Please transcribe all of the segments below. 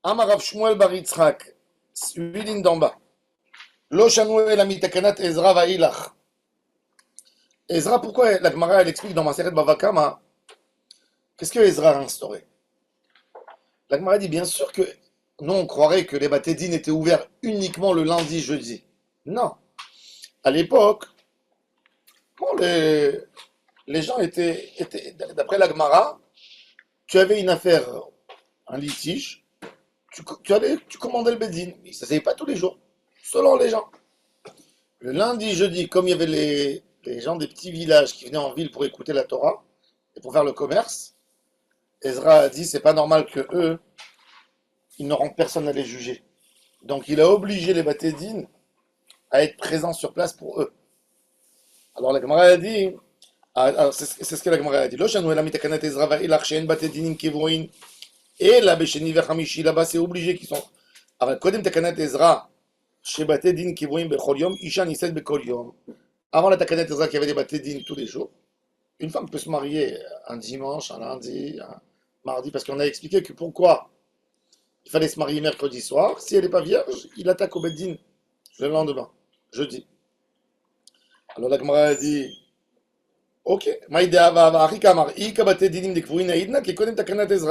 Amarav Shmuel bar Yitzhak, huit lignes d'en bas. Lo shanu el amitakanat Ezra vailach. Ezra, pourquoi la Gemara elle explique dans Maseret Bava Kama, qu'est-ce que Ezra a instauré? La Gemara dit bien sûr que nous on croirait que les Batédines étaient ouverts uniquement le lundi, jeudi. Non. À l'époque, bon, les gens étaient d'après la Gemara, tu avais une affaire, un litige, tu commandais le Bédine, mais ça ne se fait pas tous les jours, selon les gens. Le lundi, jeudi, comme il y avait les gens des petits villages qui venaient en ville pour écouter la Torah et pour faire le commerce, Ezra a dit c'est pas normal que eux, ils n'auront personne à les juger. Donc il a obligé les Batédines à être présents sur place pour eux. Alors la Gemara a dit, alors c'est ce que la Gemara a dit. Lo shanu ela mitakanet Ezra va'ilach she'en Batédinim kivuin. Et la Besheni v'chamishi là-bas c'est obligé qu'ils sont. Alors kodem takanet Ezra chez Batédin kivuin bechol yom isha niset bechol yom. Avant la takanet Ezra, il y avait des Batédines tous les jours. Une femme peut se marier un dimanche, un lundi, un mardi, parce qu'on a expliqué que pourquoi il fallait se marier mercredi soir. Si elle n'est pas vierge, il attaque au Beddin le lendemain, jeudi. Alors la Gemara a dit, ok,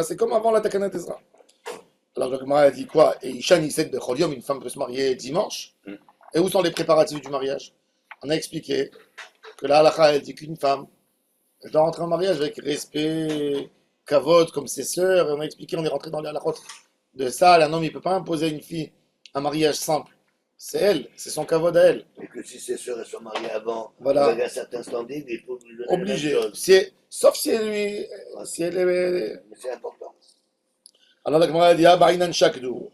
c'est comme avant la Takanat Ezra. Alors la Gemara a dit quoi? Et Isha Niset Bechol Yom, une femme peut se marier dimanche. Et où sont les préparatifs du mariage? On a expliqué que la halakha, elle dit qu'une femme, elle doit rentrer en mariage avec respect, kavod, comme ses sœurs. Et on a expliqué, on est rentré dans les halakhot de ça. Un homme, il ne peut pas imposer à une fille un mariage simple. C'est elle, c'est son kavod à elle. Et que si ses sœurs sont mariées avant, voilà. Avec un certain standing, il faut lui donner obligé. la même chose. Sauf si elle lui. Si elle est. Mais c'est important. Alors la Gemara a dit, ah, Ba'inan Shakdou.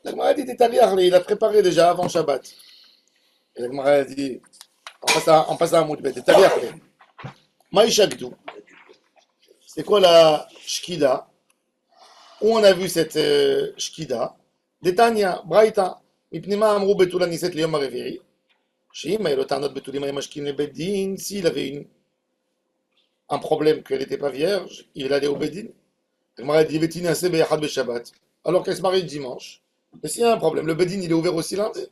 La Gemara a dit, il a préparé déjà avant Shabbat. Et la Gemara a dit, on passe à un mot de bête. Maï Shakdou. C'est quoi la Shkida? Où on a vu cette Shkida? Detania, Braïta. מפנימה אמרו בתולה נישאת ליום הרביעי, שאם היה לו טענות בתולים היה משכין לבית דין, s'il avait un problème qu'elle n'était pas vierge, il allait au Bédine. Gemara dit Vetinasé beyachad beshabbat, alors qu'elle se marie le dimanche. Mais s'il y a un problème, le Bédine il est ouvert aussi lundi.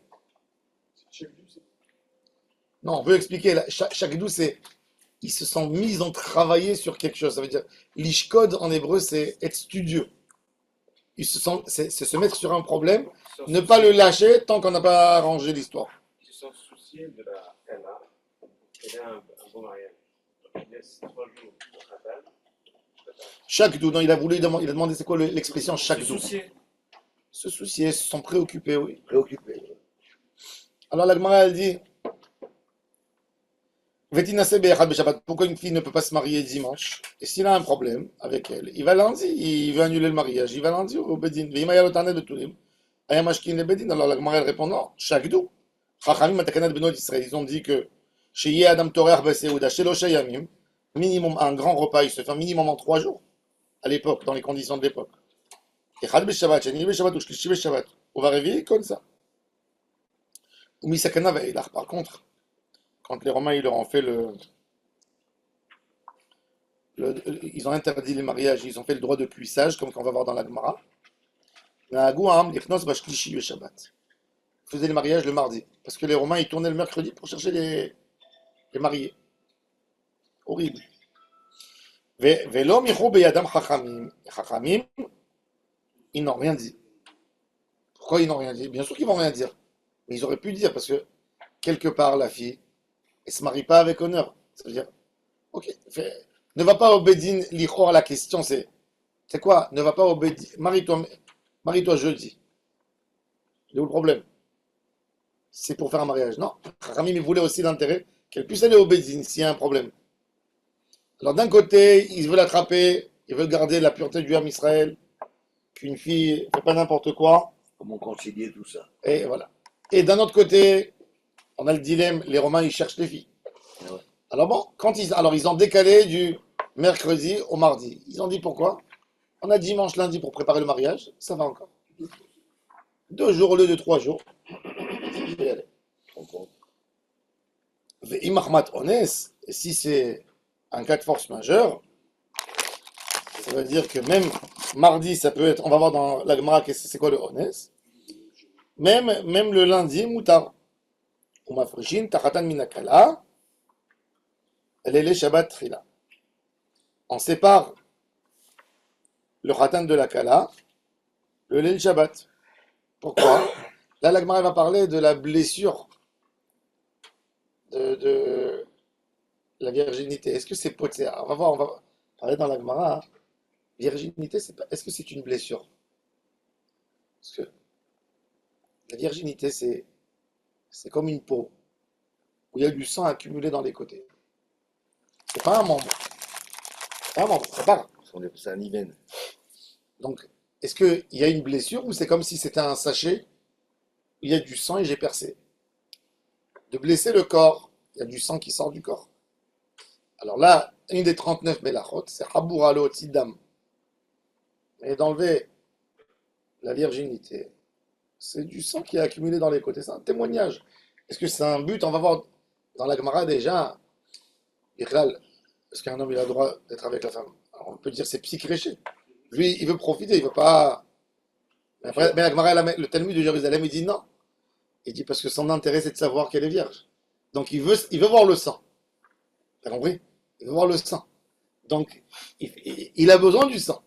Non, on veut expliquer, chaque dou c'est, ils se sont mis en travailler sur quelque chose. Ça veut dire, l'ishkod en hébreu c'est être studieux. Ils c'est se mettre sur un problème, ne pas le lâcher tant qu'on n'a pas arrangé l'histoire. Ils se sont souciés de la Kala, elle a un bon mariage. Il laisse 3 jours au Khatal. Chaque dou, non, il a demandé c'est quoi l'expression chaque dou. Se soucier, se sont préoccupés, oui. Préoccupé. Alors la Gemara elle dit pourquoi une fille ne peut pas se marier dimanche? Et s'il a un problème avec elle, il va lundi, il veut annuler le mariage, il va lundi au Bédine. Alors la Gemara elle répond non, chaque dou. Ils ont dit que chez Adam Torah Beseuda, chez l'Oshayamim, minimum un grand repas, il se fait minimum en 3 jours, à l'époque, dans les conditions de l'époque. Et Chad Beshabbat, Sheni Beshabbat ou Shlishi Beshabbat, on va réveiller comme ça. Ou Misakana Veilach, par contre, quand les Romains ils leur ont fait ils ont interdit les mariages, ils ont fait le droit de cuissage, comme on va voir dans la Gemara. Ils faisaient les mariages le mardi, parce que les Romains ils tournaient le mercredi pour chercher les mariés. Horrible. Chachamim, ils n'ont rien dit. Pourquoi ils n'ont rien dit? Bien sûr qu'ils vont rien dire, mais ils auraient pu dire, parce que quelque part la fille elle ne se marie pas avec honneur. Ça veut dire, ok, ne va pas au Bédine, l'Ichor, la question c'est quoi? Ne va pas au Bédine, marie-toi jeudi. C'est où le problème? C'est pour faire un mariage. Non, Ramim voulait aussi l'intérêt qu'elle puisse aller au Bédine s'il y a un problème. Alors d'un côté, ils veulent attraper, ils veulent garder la pureté du Ham Israël, qu'une fille ne fait pas n'importe quoi. Comment concilier tout ça? Et voilà. Et d'un autre côté, on a le dilemme, les Romains ils cherchent les filles. Ouais. Alors bon, ils ont décalé du mercredi au mardi. Ils ont dit pourquoi? On a dimanche, lundi pour préparer le mariage, ça va encore. 2 jours au lieu de 3 jours. Je vais y aller. Ve'imachmat ones, et si c'est un cas de force majeure, ça veut dire que même Mardi, ça peut être, on va voir dans la Gemara c'est quoi le honest. Même le lundi, moutar. Ou mafrishin, tachatan minakala, elle est les Shabbat trila. On sépare le khatan de la kala, le lel Shabbat. Pourquoi? Là, la Gemara va parler de la blessure de la virginité. Est-ce que c'est poté? On va voir, on va parler dans la Gemara. Hein. Virginité, est-ce que c'est une blessure? Parce que la virginité, c'est comme une peau où il y a du sang accumulé dans les côtés. C'est pas un membre. C'est pas un membre, c'est pas. C'est un even. Donc, est-ce qu'il y a une blessure ou c'est comme si c'était un sachet où il y a du sang et j'ai percé? De blesser le corps, il y a du sang qui sort du corps. Alors là, une des 39 melachot, c'est Habouralo Tidam. Et d'enlever la virginité, c'est du sang qui est accumulé dans les côtés. C'est un témoignage. Est-ce que c'est un but? On va voir dans la Gemara déjà. Bichlal, est-ce qu'un homme il a le droit d'être avec la femme? Alors on peut dire c'est psychréché. Lui, il veut profiter, il veut pas. Mais après, mais la Gemara, le Talmud de Jérusalem, il dit non. Il dit parce que son intérêt c'est de savoir qu'elle est vierge. Donc il veut voir le sang. T'as compris? Il veut voir le sang. Donc il a besoin du sang,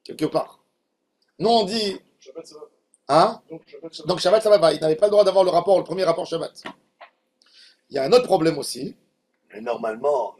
quelque part. Nous on dit, Shabbat, ça va. hein? Shabbat, ça va. Donc Shabbat ça va pas. Il n'avait pas le droit d'avoir le premier rapport Shabbat. Il y a un autre problème aussi. Mais normalement,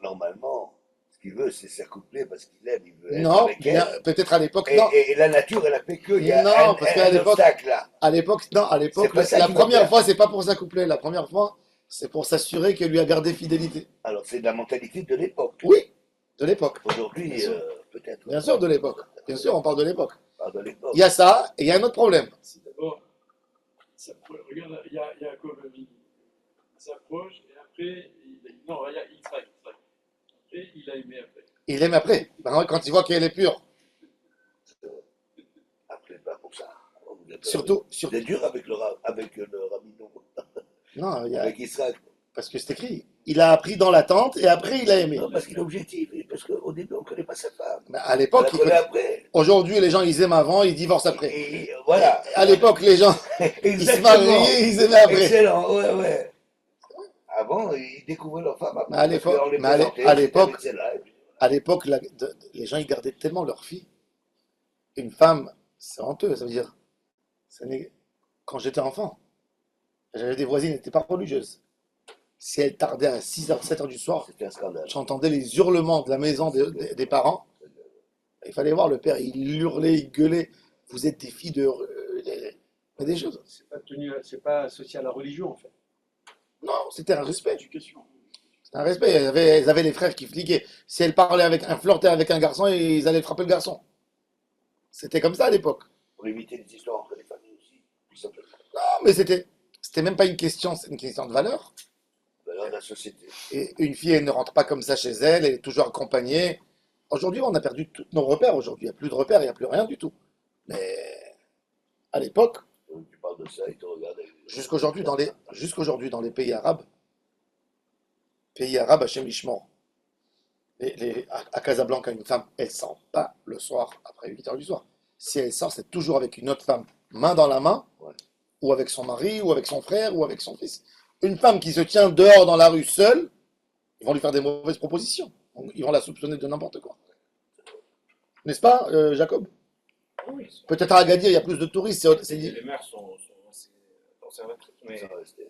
ce qu'il veut, c'est s'accoupler parce qu'il aime, il veut être Non, avec elle. peut-être à l'époque, non. Et la nature, elle a fait qu'il y a Non, parce qu'à un l'époque- obstacle là. À l'époque, non, à l'époque, C'est pas ça la qu'il veut première faire. fois, c'est pas pour s'accoupler. La première fois, c'est pour s'assurer qu'elle lui a gardé fidélité. Alors c'est de la mentalité de l'époque. Oui, de l'époque. Aujourd'hui, Bien sûr. peut-être. Bien sûr, de l'époque. Bien sûr, on parle de l'époque. On parle de l'époque. Il y a ça, et il y a un autre problème. C'est d'abord, regarde, il y a Yaakov Avinu. Il s'approche et après, non, il y a Yitzhak. Après, il a aimé après. Il aime après. Ben, quand il voit qu'elle est pure. Après, pas pour ça. Vous êtes- Surtout, Vous êtes dur avec le rabbino, non, avec Israël. parce que c'est écrit. Il a appris dans l'attente, et après, il a aimé. Non, parce qu'il est objectif. Et parce qu'au début, on ne connaît pas sa femme. Mais à On l'époque, la connaît après. aujourd'hui, les gens, ils aiment avant, ils divorcent après. Et voilà. À l'époque, les gens, ils se Exactement. mariaient, ils aimaient après. Excellent, ouais. Avant, ils découvraient leur femme après. Mais à l'époque- Parce qu'on les mais à l'é- présentait, à c'était l'époque- avec celle-là, et puis- À l'époque, les gens, ils gardaient tellement leur fille. Une femme, c'est honteux, ça veut dire. Quand j'étais enfant, j'avais des voisines qui n'étaient pas religieuses. Si elles tardaient à 6h, 7h du soir, C'était un scandale. j'entendais les hurlements de la maison des parents. Il fallait voir le père, il hurlait, il gueulait. Vous êtes des filles de. Mais des choses. C'est pas associé à la religion en fait. Non, c'était un respect. Éducation. C'était un respect. Elles avaient les frères qui fliquaient. Si elles parlaient avec flirtaient avec un garçon, ils allaient frapper le garçon. C'était comme ça à l'époque. Pour éviter les histoires entre les familles aussi. Tout simplement. Non, mais c'était même pas une question, c'est une question de valeur. Valeur de la société. Et une fille, elle ne rentre pas comme ça chez elle, elle est toujours accompagnée. Aujourd'hui, on a perdu tous nos repères. Aujourd'hui, il n'y a plus de repères, il n'y a plus rien du tout. Mais à l'époque, Donc, tu parles de ça, ils te regardent. jusqu'aujourd'hui, dans les pays arabes, Hachem Ishmor, à Casablanca, une femme, elle sort pas le soir après 8h du soir. Si elle sort, c'est toujours avec une autre femme, main dans la main, Ouais. ou avec son mari, ou avec son frère, ou avec son fils. Une femme qui se tient dehors dans la rue seule, ils vont lui faire des mauvaises propositions. Ils vont la soupçonner de n'importe quoi. N'est-ce pas, Jacob? Oui, Peut-être à Agadir, il y a plus de touristes. les mœurs sont assez conservatrices. Mais Ça restait.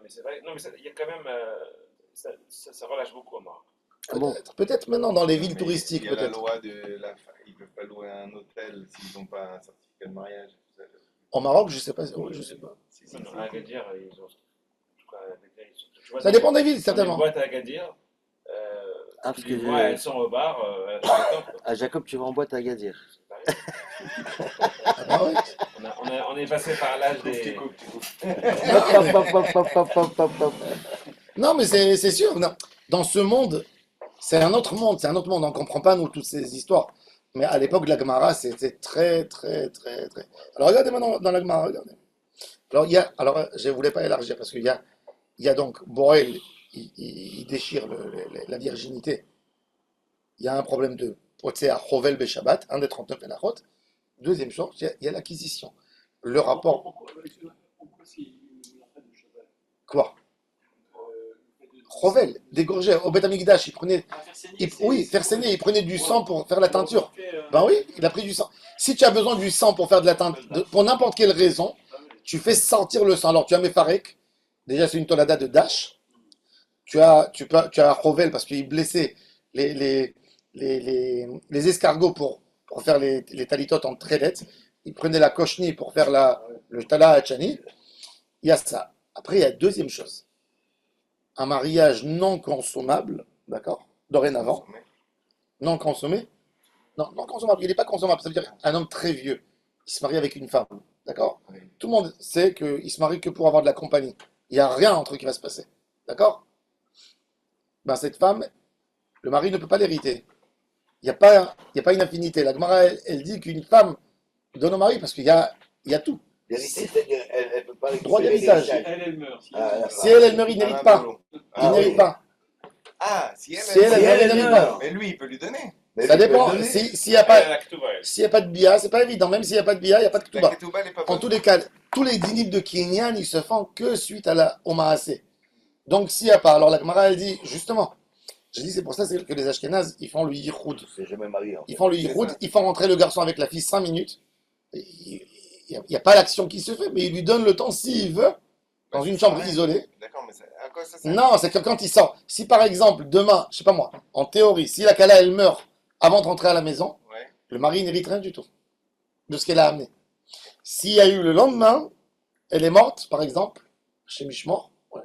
c'est vrai. Non, mais il y a quand même. Ça relâche beaucoup au Maroc. Peut-être maintenant dans les villes Mais touristiques, il y a la peut-être. loi de la ils peuvent pas louer un hôtel s'ils n'ont pas un certificat de mariage. Au Maroc, je sais pas. Je sais pas. Si, Non, à Agadir, ils ont. En tout cas, à Agadir, ils sont. Tu vois, Ça dépend des villes, dans les certainement. boîtes à Agadir, Ah, parce tu les que vois, elles sont au bar, elles sont au top. à Jacob, tu vas en boîte à Agadir. C'est pareil. Ah bah ouais. On est passé par l'âge des. Hop, hop, hop, hop, hop, hop, hop, hop. Non, mais c'est sûr. Non. Dans ce monde, c'est un autre monde. C'est un autre monde. On ne comprend pas, nous, toutes ces histoires. Mais à l'époque, la Gemara, c'était très. Alors, regardez maintenant dans la Gemara, regardez. Alors, je ne voulais pas élargir parce qu'il y a donc Borel, il déchire la virginité. Il y a un problème de Otsea Chovel Beshabbat, un des 39 Menachot. Deuxième chose, il y a l'acquisition. Le rapport, Pourquoi s'il en fait de Shabbat quoi? le fait de- Chovel, dégorger. Au Beth Amikdash, il prenait, Ah, faire saigner, oui, faire saigner, il prenait du sang pour faire la Alors, teinture. on fait, Ben oui, il a pris du sang. Si tu as besoin du sang pour faire de la teinture, pour n'importe quelle raison, ah oui. tu fais sortir le sang. Alors tu as Mefarek, déjà c'est une tolada de Dash. Tu as Chovel parce qu'il blessait les escargots pour faire les talitotes en trélettes. Il prenait la koshni pour faire le tala hachani. Il y a ça. Après, il y a deuxième chose. Un mariage non consommable, d'accord? Dorénavant, non consommé. Non, non consommable. Il n'est pas consommable. Ça veut dire un homme très vieux. Il se marie avec une femme, d'accord? Oui. Tout le monde sait qu'il se marie que pour avoir de la compagnie. Il n'y a rien entre eux qui va se passer, d'accord? Ben, cette femme, le mari ne peut pas l'hériter. Il y a pas une infinité. La Gemara, elle dit qu'une femme donne au mari parce qu'il y a tout. L'hérité, c'est-à-dire, elle ne peut pas Droit récupérer d'héritage. l'héritage. Elle meurt. Ah, Si elle meurt, il n'hérite pas. Il Ah, n'hérite oui. pas. Ah, si elle, Si elle Si meurt, il elle n'hérite meurt. pas. Mais lui, il peut lui donner. Mais Ça lui peut dépend. donner. S'il n'y a Elle pas, a la ketouba, elle. s'il y a pas de bia, c'est pas évident. Même s'il n'y a pas de bia, il n'y a pas de La ketouba. ketouba, elle est pas En bonne. tous les cas, tous les dîners de Kinyan, ils se font que suite au Maasé. Donc s'il n'y a pas, alors la Gemara, elle dit, justement, j'ai dit, c'est pour ça que les Ashkénazes, ils font le yichoud. C'est jamais marié. En fait. Ils font le C'est yichoud, ça. ils font rentrer le garçon avec la fille 5 minutes. Il n'y a pas l'action qui se fait, mais il lui donne le temps, s'il veut, dans Ouais, une c'est chambre vrai. isolée. D'accord, mais à quoi ça sert? Non, c'est que quand il sort, si par exemple, demain, je sais pas moi, en théorie, si la Kala, elle meurt avant de rentrer à la maison, Ouais. le mari n'hérite rien du tout de ce qu'elle a amené. S'il y a eu le lendemain, elle est morte, par exemple, chez Mishmor, ouais.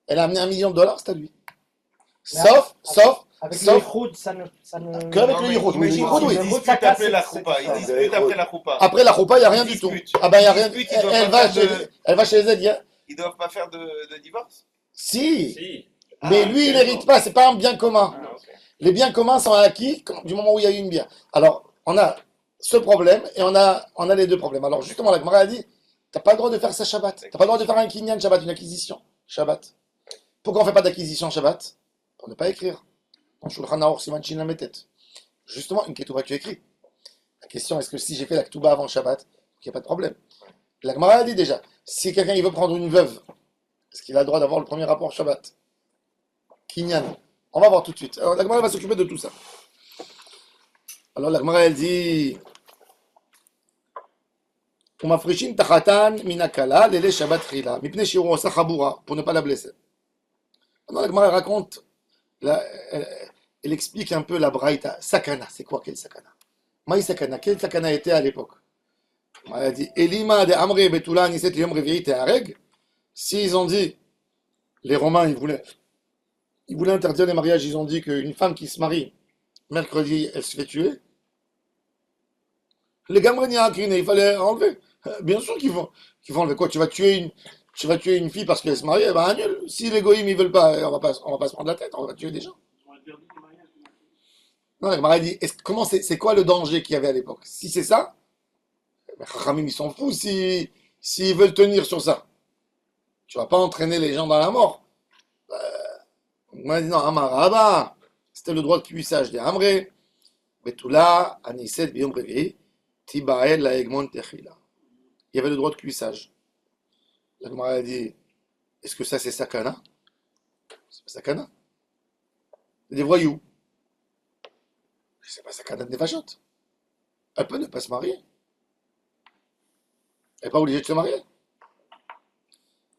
Elle a amené $1 million, c'est à lui. Sauf, Avec sauf- le yichoud, ça ne. Qu'avec Non, le mais yichoud, oui, le imagine yichoud, s'ils oui. Le disputent Chaka, après la c'est- choupa. c'est Ils ça. disputent après la choupa. Après la roupa, il n'y a rien Ils du tout. disputent. Ah ben, il n'y a Ils rien. disputent, ils doivent Elle pas va faire elle va chez elle, Ils doivent pas faire de divorce? si, Si. mais Ah, lui, il ok. n'hérite pas, c'est pas un bien commun. Ah, ok. Les biens communs sont acquis du moment où il y a eu une bien. Alors, on a ce problème et on a les deux problèmes. Alors, justement, la Gemara a dit, t'as pas le droit de faire ça Shabbat. T'as pas le droit de faire un kinyan Shabbat, une acquisition Shabbat. Pourquoi on fait pas d'acquisition Shabbat? Pour ne pas écrire. Dans Shulchan Aruch Siman Shin Lamed. Justement, une ketouba, tu écris. La question, est-ce que si j'ai fait la ketouba avant Shabbat, il n'y a pas de problème. La Gemara a dit déjà, si quelqu'un il veut prendre une veuve, est-ce qu'il a le droit d'avoir le premier rapport Shabbat? Kinyan. On va voir tout de suite. Alors, la Gemara va s'occuper de tout ça. Alors, la Gemara, elle dit Umafrishin tachatan minakala lele Shabbat chila, mipne shiru osa chabura, pour ne pas la blesser. Alors, la Gemara raconte, elle explique un peu la braïta. Sakana, c'est quoi quel sakana? Maï sakana, quel sakana était à l'époque? Elle a dit Elima de Amre betula niset liyom revi'i te'areg. S'ils ont dit, les Romains, ils voulaient interdire les mariages, ils ont dit qu'une femme qui se marie mercredi, elle se fait tuer. Les gamins il fallait enlever. Bien sûr qu'ils vont enlever quoi? Tu vas tuer une fille parce qu'elle se marie, eh ben annule. Si les goïms ils veulent pas, on va pas se prendre la tête, on va tuer des gens. Ils ont interdit les mariages. Non, la Gemara dit, c'est quoi le danger qu'il y avait à l'époque? Si c'est ça, ben, Chachamim, ils s'en foutent s'ils veulent tenir sur ça. Tu vas pas entraîner les gens dans la mort. On a dit non, Amar Rabba, c'était le droit de cuissage des Amré. Betula, Aniset, Biyom Revi, Tibael, la Egmon Techila. Il y avait le droit de cuissage. La Gemara a dit, est-ce que ça c'est Sakana? C'est pas Sakana. C'est des voyous. C'est pas Sakana de Nefashot. Elle peut ne pas se marier. Elle n'est pas obligée de se marier.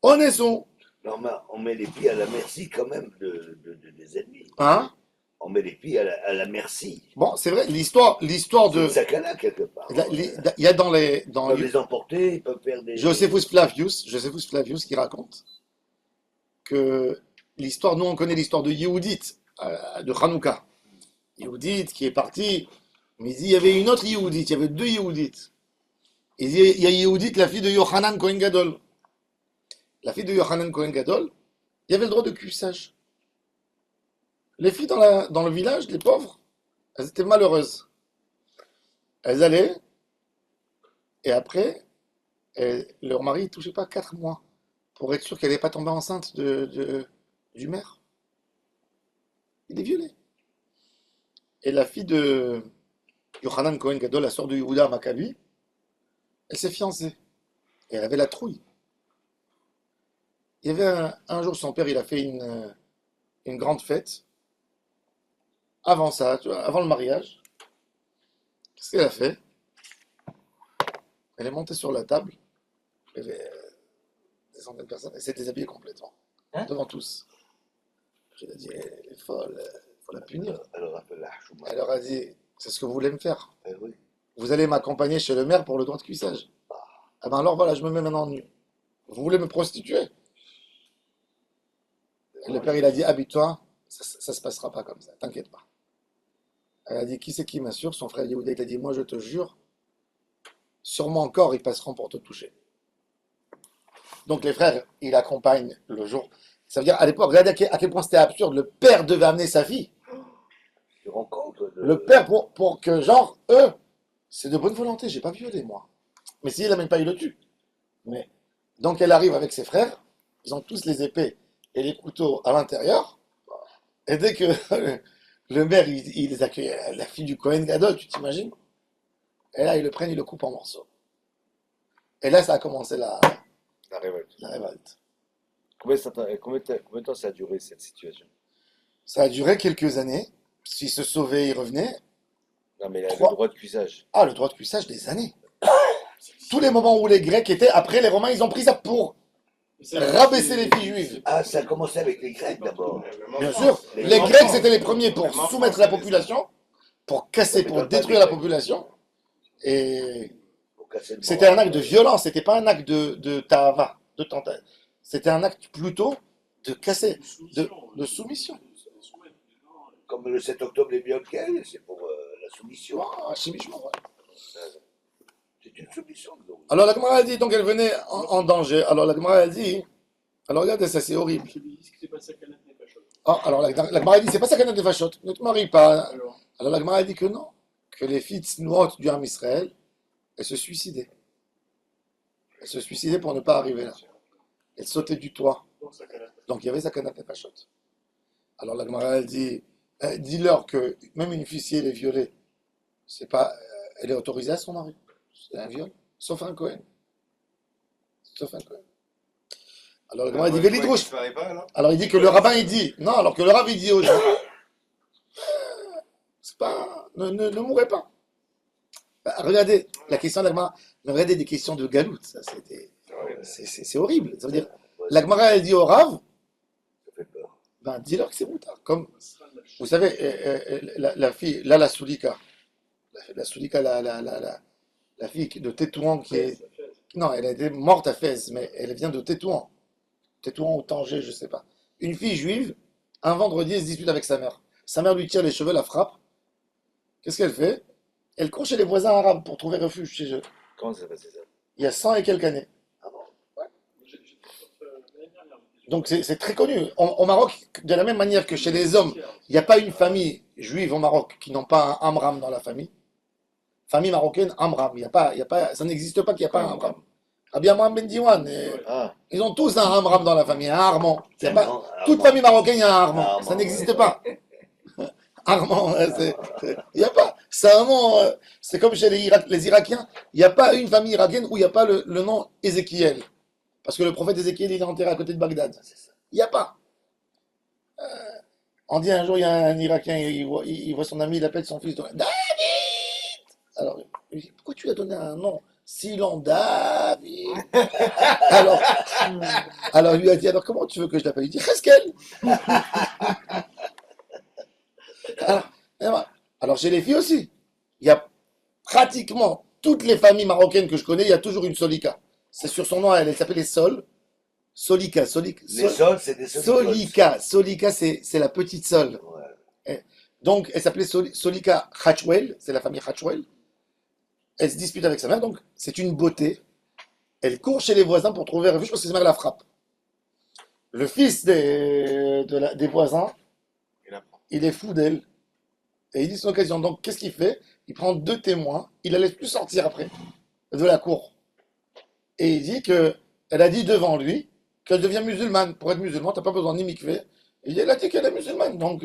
On est son. Non, mais on met les filles à la merci quand même des ennemis. Hein? On met les filles à la merci. Bon, c'est vrai, l'histoire C'est de. une sakana quelque part. Il y a dans Ils peuvent les emporter, ils peuvent faire des... Josephus Flavius qui raconte que l'histoire, nous on connaît l'histoire de Yehudit, de Hanouka. Yehudit qui est parti, mais il dit il y avait une autre Yehudit, il y avait deux Yehudit. Il dit il y a Yehudit, la fille de Yohanan Kohen Gadol. La fille de Yohanan Kohen Gadol, il y avait le droit de cuissage. Les filles dans le village, les pauvres, elles étaient malheureuses. Elles allaient, et après, leur mari ne touchait pas 4 mois pour être sûr qu'elle n'allait pas tomber enceinte du maire. Il est violé. Et la fille de Yochanan Cohen Gadol, la sœur de Yehuda Maccabi, elle s'est fiancée. Et elle avait la trouille. Il y avait un jour, son père, il a fait une grande fête. Avant ça, tu vois, avant le mariage. Qu'est-ce qu'elle a fait? Elle est montée sur la table. Il y avait des centaines de personnes. Elle s'est déshabillée complètement. Hein? Devant tous. Elle a dit, elle est folle, il faut la punir. Elle aura fait la chouma. Elle leur a dit, c'est ce que vous voulez me faire. Eh oui. Vous allez m'accompagner chez le maire pour le droit de cuissage. Ah ben alors voilà, je me mets maintenant nu. Vous voulez me prostituer? Et le père, il a dit, habille-toi, ça se passera pas comme ça, t'inquiète pas. Elle a dit, qui c'est qui m'assure? Son frère Yehuda, il a dit, moi je te jure, sur mon corps, ils passeront pour te toucher. Donc les frères, ils accompagnent le jour. Ça veut dire, à l'époque, regardez à quel point c'était absurde. Le père devait amener sa fille. Tu te rends compte de... Le père, pour que, genre, eux, c'est de bonne volonté, j'ai pas violé, moi. Mais s'il n'amène pas, il le tue. Mais, donc elle arrive avec ses frères, ils ont tous les épées et les couteaux à l'intérieur. Et dès que le maire, il les accueille, la fille du Cohen Gadol, tu t'imagines? Et là, ils le prennent, ils le coupent en morceaux. Et là, ça a commencé la révolte. révolte. Combien de temps ça a duré cette situation? Ça a duré quelques années. S'il se sauvait, il revenait. Non, mais le 3. droit de cuissage. Ah, le droit de cuissage des années. Tous les moments où les Grecs étaient, après les Romains, ils ont pris ça pour rabaisser les filles juives. Ah, ça a commencé avec les Grecs d'abord. Bien sûr, les Grecs c'était les premiers pour soumettre la population, pour casser, pour détruire la population. Et Pour casser le c'était un moral. acte de violence, c'était pas un acte de ta'ava, de tentative. C'était un acte plutôt de casser, de soumission. Comme le 7 octobre, les Bianchais, c'est pour la soumission. Ah, chimiquement, ouais. C'est une soumission. Donc. Alors la Gemara a dit, donc elle venait en danger. Alors la Gemara a dit, alors regardez ça, c'est horrible. Ah, alors la Gemara a dit, c'est pas ça qu'elle a des fachotes, ne te marie pas. Alors la Gemara a dit que non, que les filles tsnout du Ham Israël, elles se suicidaient. Elles se suicidaient pour ne pas arriver là. Elles sautaient du toit. Donc il y avait Sakanat Nefashot. Alors la Gemara elle dit, dis-leur que même une fille, si elle est violée, c'est pas, elle est autorisée à son mari. C'est un viol. Sauf un Cohen. Sauf un Cohen. Alors la Gemara dit, Vélidrouche. Alors il dit que le rabbin il dit, non, alors que le rabbin il dit aux gens, c'est pas, ne mourrez pas. Bah, regardez la question de la Gemara, regardez des questions de galoute, ça c'est horrible. Ça veut dire, la Gemara elle dit au Rav, Ça fait peur. ben dis-leur que c'est moutard. Comme, vous savez, la fille, là la Soulika, la Soulika, la fille de Tétouan qui est, non, elle a été morte à Fès, mais elle vient de Tétouan. Tétouan ou Tanger, je sais pas. Une fille juive, un vendredi, elle se dispute avec sa mère. Sa mère lui tire les cheveux, la frappe. Qu'est-ce qu'elle fait? Elle court chez les voisins arabes pour trouver refuge chez eux. Comment ça s'est passé ça? Il y a 100 et quelques années. Donc c'est très connu. Au Maroc, de la même manière que chez les hommes, il n'y a pas une famille juive au Maroc qui n'ont pas un Amram dans la famille. Famille marocaine, Amram. Il y a pas, ça n'existe pas qu'il n'y a pas un Amram. Rabbi Amram Ben Diwan, Ah, ils ont tous un Amram dans la famille, un Armand. Il y a pas, Non, toute famille marocaine, il y a un Armand. Armand, Ça n'existe ouais. pas. Armand, il n'y a pas. C'est un nom, c'est comme chez les Irakiens. Il n'y a pas une famille irakienne où il n'y a pas le nom Ézéchiel. Parce que le prophète Ézéchiel, il est enterré à côté de Bagdad. Il n'y a pas. On dit un jour, il y a un Irakien, il voit son ami, il appelle son fils. David! Alors, il dit, pourquoi tu lui as donné un nom si long, David? alors, alors, il lui a dit, alors comment tu veux que je l'appelle? Il dit, Cheskel! Alors, chez les filles aussi, il y a pratiquement toutes les familles marocaines que je connais, il y a toujours une Solika. C'est sur son nom, elle s'appelle les Sol. Solika, Les sols, c'est des sols. Solika, c'est la petite Sol. Ouais. Donc, elle s'appelait Solika Hatchwell, c'est la famille Hatchwell. Elle se dispute avec sa mère, donc c'est une beauté. Elle court chez les voisins pour trouver refuge parce que sa mère la frappe. Le fils des voisins, il est fou d'elle. Et il dit son occasion. Donc, qu'est-ce qu'il fait? Il prend 2 témoins, il la laisse plus sortir après de la cour. Et il dit qu'elle a dit devant lui qu'elle devient musulmane. Pour être musulmane, tu n'as pas besoin ni mikvé. Elle a dit qu'elle est musulmane. Donc,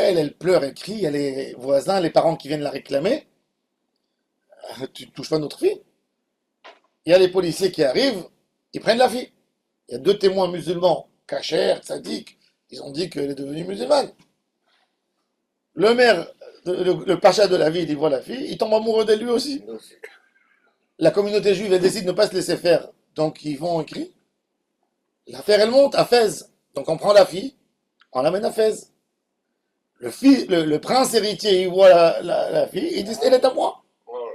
Elle pleure, elle crie, il y a les voisins, les parents qui viennent la réclamer. Tu ne touches pas notre fille. Il y a les policiers qui arrivent, ils prennent la fille. Il y a deux témoins musulmans, Kacher, Tzadik, ils ont dit qu'elle est devenue musulmane. Le maire, le pacha de la ville, il voit la fille, il tombe amoureux d'elle lui aussi. Non, c'est- La communauté juive, elle décide de ne pas se laisser faire. Donc ils vont écrire. L'affaire, elle monte à Fès. Donc on prend la fille, on l'amène à Fès. Le prince héritier, il voit la fille, il dit, elle est à moi. Voilà.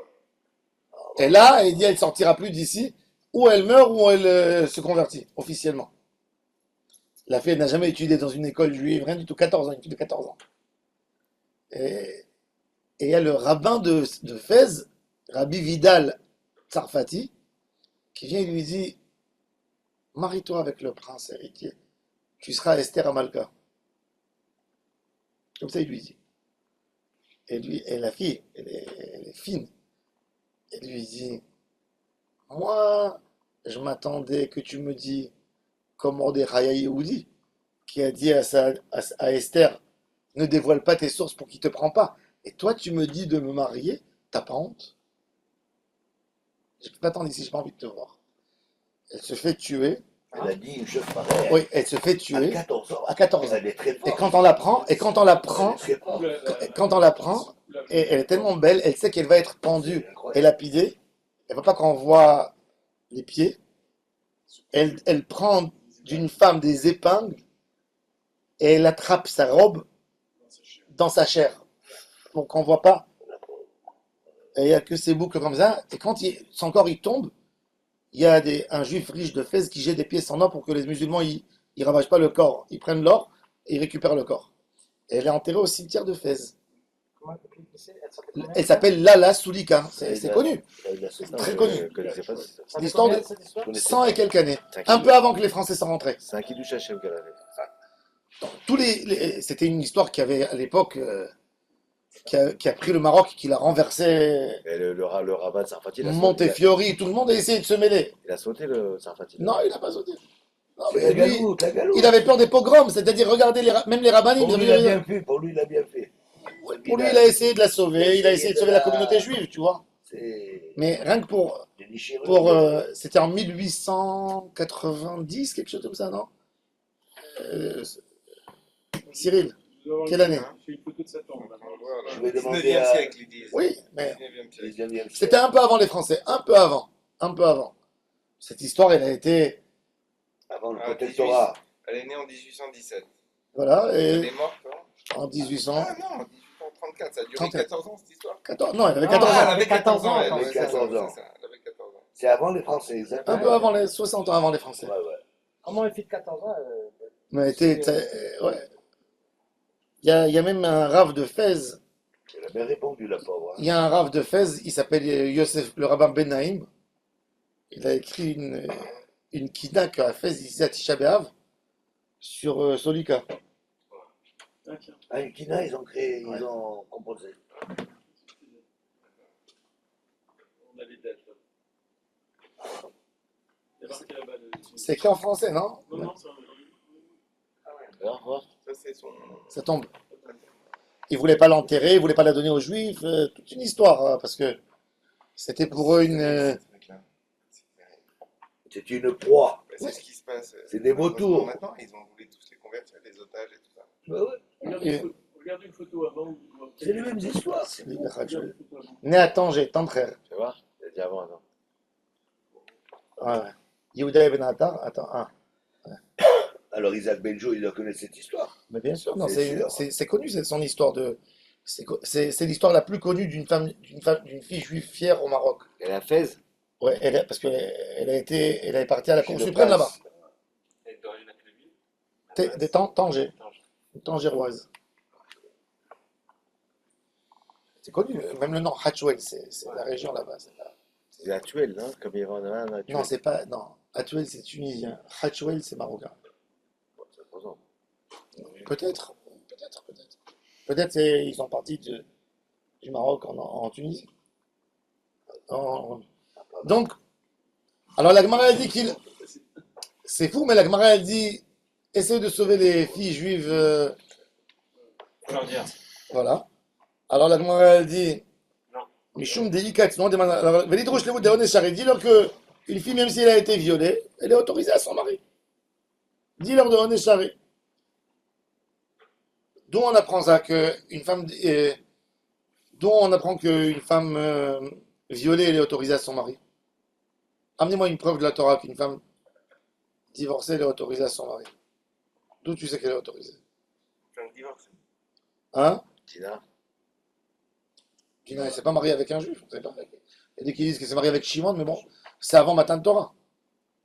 Et là, il dit, elle sortira plus d'ici, ou elle meurt, ou elle se convertit, officiellement. La fille elle n'a jamais étudié dans une école juive, rien du tout, 14 ans, une fille de 14 ans. Et il y a le rabbin de Fès, Rabbi Vidal Tsarfati, qui vient et lui dit, marie-toi avec le prince héritier, tu seras Esther Amalka. Comme ça, il lui dit. Et la fille, elle est fine. Elle lui dit, moi, je m'attendais que tu me dis, comme Mordechai Yehudi, qui a dit à Esther, ne dévoile pas tes sources pour qu'il ne te prend pas. Et toi, tu me dis de me marier, t'as pas honte? Je peux pas attendre ici, j'ai pas envie de te voir. Elle se fait tuer. Elle a dit une chose pareille. Oui, elle se fait À tuer 14 ans. à 14 ans. Elle est très Et forte. quand on la prend, Elle est très forte. quand on la prend, et elle est tellement belle, elle sait qu'elle va être pendue C'est incroyable. et lapidée. Elle ne veut pas qu'on voit les pieds. Elle prend d'une femme des épingles et elle attrape sa robe dans sa chair pour qu'on ne voit pas. Et il n'y a que ces boucles comme ça. Et quand son corps il tombe, il y a un juif riche de Fès qui jette des pièces en or pour que les musulmans ils ravagent pas le corps. Ils prennent l'or et ils récupèrent le corps. Et elle est enterrée au cimetière de Fès. Comment elle s'appelle comment Elle s'appelle Lala Soulika. C'est connu. Elle a ce temps. Très connu. Je connaissais pas cette histoire. Ça fait L'histoire combien, de cette histoire? Je connaissais 100 pas. et quelques années. C'est Un peu avant que les Français sont rentrés. C'est un Kiddush Hashem qu'elle avait. C'était une histoire qui avait à l'époque, qui a pris le Maroc, qui l'a renversé. Et le rabbin de Sarfati, il a sauté. Montefiori, tout le monde a essayé de se mêler. Il a sauté le Sarfati. Non, il n'a pas sauté. Non, C'est mais la lui, galoute, la galoute. il avait peur des pogroms, c'est-à-dire, regardez, même les rabbinim, Pour lui, il a bien fait. Pour lui, il a bien fait. pour lui, il a essayé de la sauver, il a essayé de sauver la communauté juive, tu vois. C'est Mais rien que pour, déchiré. c'était en 1890, quelque chose comme ça, non? Cyril, quelle année? J'ai une photo de sa tombe. Voilà. Je vais demander 19e à- siècle, ils disent. Oui, mais 19e siècle. 19e siècle. c'était un peu avant les Français, un peu avant, un peu avant. Cette histoire, elle a été, Avant le Ah, protectorat. Elle est née en 1817. voilà, Elle et est morte en en 1800, Ah non, en 1834. Ça a duré 31. 14 ans cette histoire. 14, non, elle avait Ah, 14 Ah, elle ans, avait 14 ans. Elle Elle avait ouais, 14 ans. c'est ça, elle avait 14 ans. C'est avant les Français, exactement. un peu avant les 60 ans avant les Français. Ouais, ouais. Comment une fille de 14 ans Mais ouais. Il y a même un rave de Fès. Elle a bien répondu, la pauvre. Hein. Il y a un rave de Fès, il s'appelle Yosef, le rabbin Ben Naïm. Il a écrit une kinak à Fès, ici à Tisha B'Av, sur Solika. Ah, tiens. Ah, une kina, ils ont créé, Ouais. ils ont composé. On a les dates là. Il y a marqué là-bas. C'est écrit en français, non? Non, non, c'est un. Regarde, regarde. Ça, c'est son. Ça tombe. Il voulait pas l'enterrer, il voulait pas la donner aux Juifs, toute une histoire, parce que c'était pour eux une. C'est une proie. C'est ce qui se passe. C'est des vautours. Maintenant, ils ont voulu tous les convertir, les otages et tout ça. Ouais, ouais. Regardez une photo avant. C'est les mêmes histoires. C'est Liber Regardez Hachel. une photo avant. Né à Tanger, Tantrer. Tu vas voir? Il a dit avant, attends. Ouais. Yehuda Ibn Attar, attends, Alors Isaac Benjo, il doit connaître cette histoire. Mais bien sûr, non, C'est sûr. c'est connu, c'est son histoire de. C'est l'histoire la plus connue d'une fille juive fière au Maroc. Et la Fès? Ouais, parce qu'elle elle est partie à la Cour Chez le suprême là-bas. prince. Et d'origine à quelle ville? Des Tanger, Tangéroise. C'est connu, même le nom Hatchwell, c'est la région là-bas. C'est actuel, non? Comme il va en avoir un actuel. Non, c'est pas. Non, Hatchwell c'est tunisien. Hatchwell c'est marocain. Bon, c'est imposant. Peut-être. Peut-être ils sont partis du Maroc en Tunisie. Donc, alors la Gemara a dit qu'il. C'est fou, mais la Gemara a dit essaye de sauver les filles juives leur dire. Voilà. Alors la Gemara elle dit, Non. Mishum deikat, non, alors, Velidrouche Levoud Deones Shari, dis-leur que une fille, même si elle a été violée, elle est autorisée à son mari. Dis-leur de Ones Shari. D'où on apprend ça, d'où on apprend qu'une femme violée, elle est autorisée à son mari. Amenez-moi une preuve de la Torah qu'une femme divorcée, elle est autorisée à son mari. D'où tu sais qu'elle est autorisée? Femme divorcée. Hein? Tina. Qui ne s'est pas mariée avec un juif. On sait pas. Il y a des qui disent qu'elle s'est mariée avec Shimon, mais bon, c'est avant Matan Torah.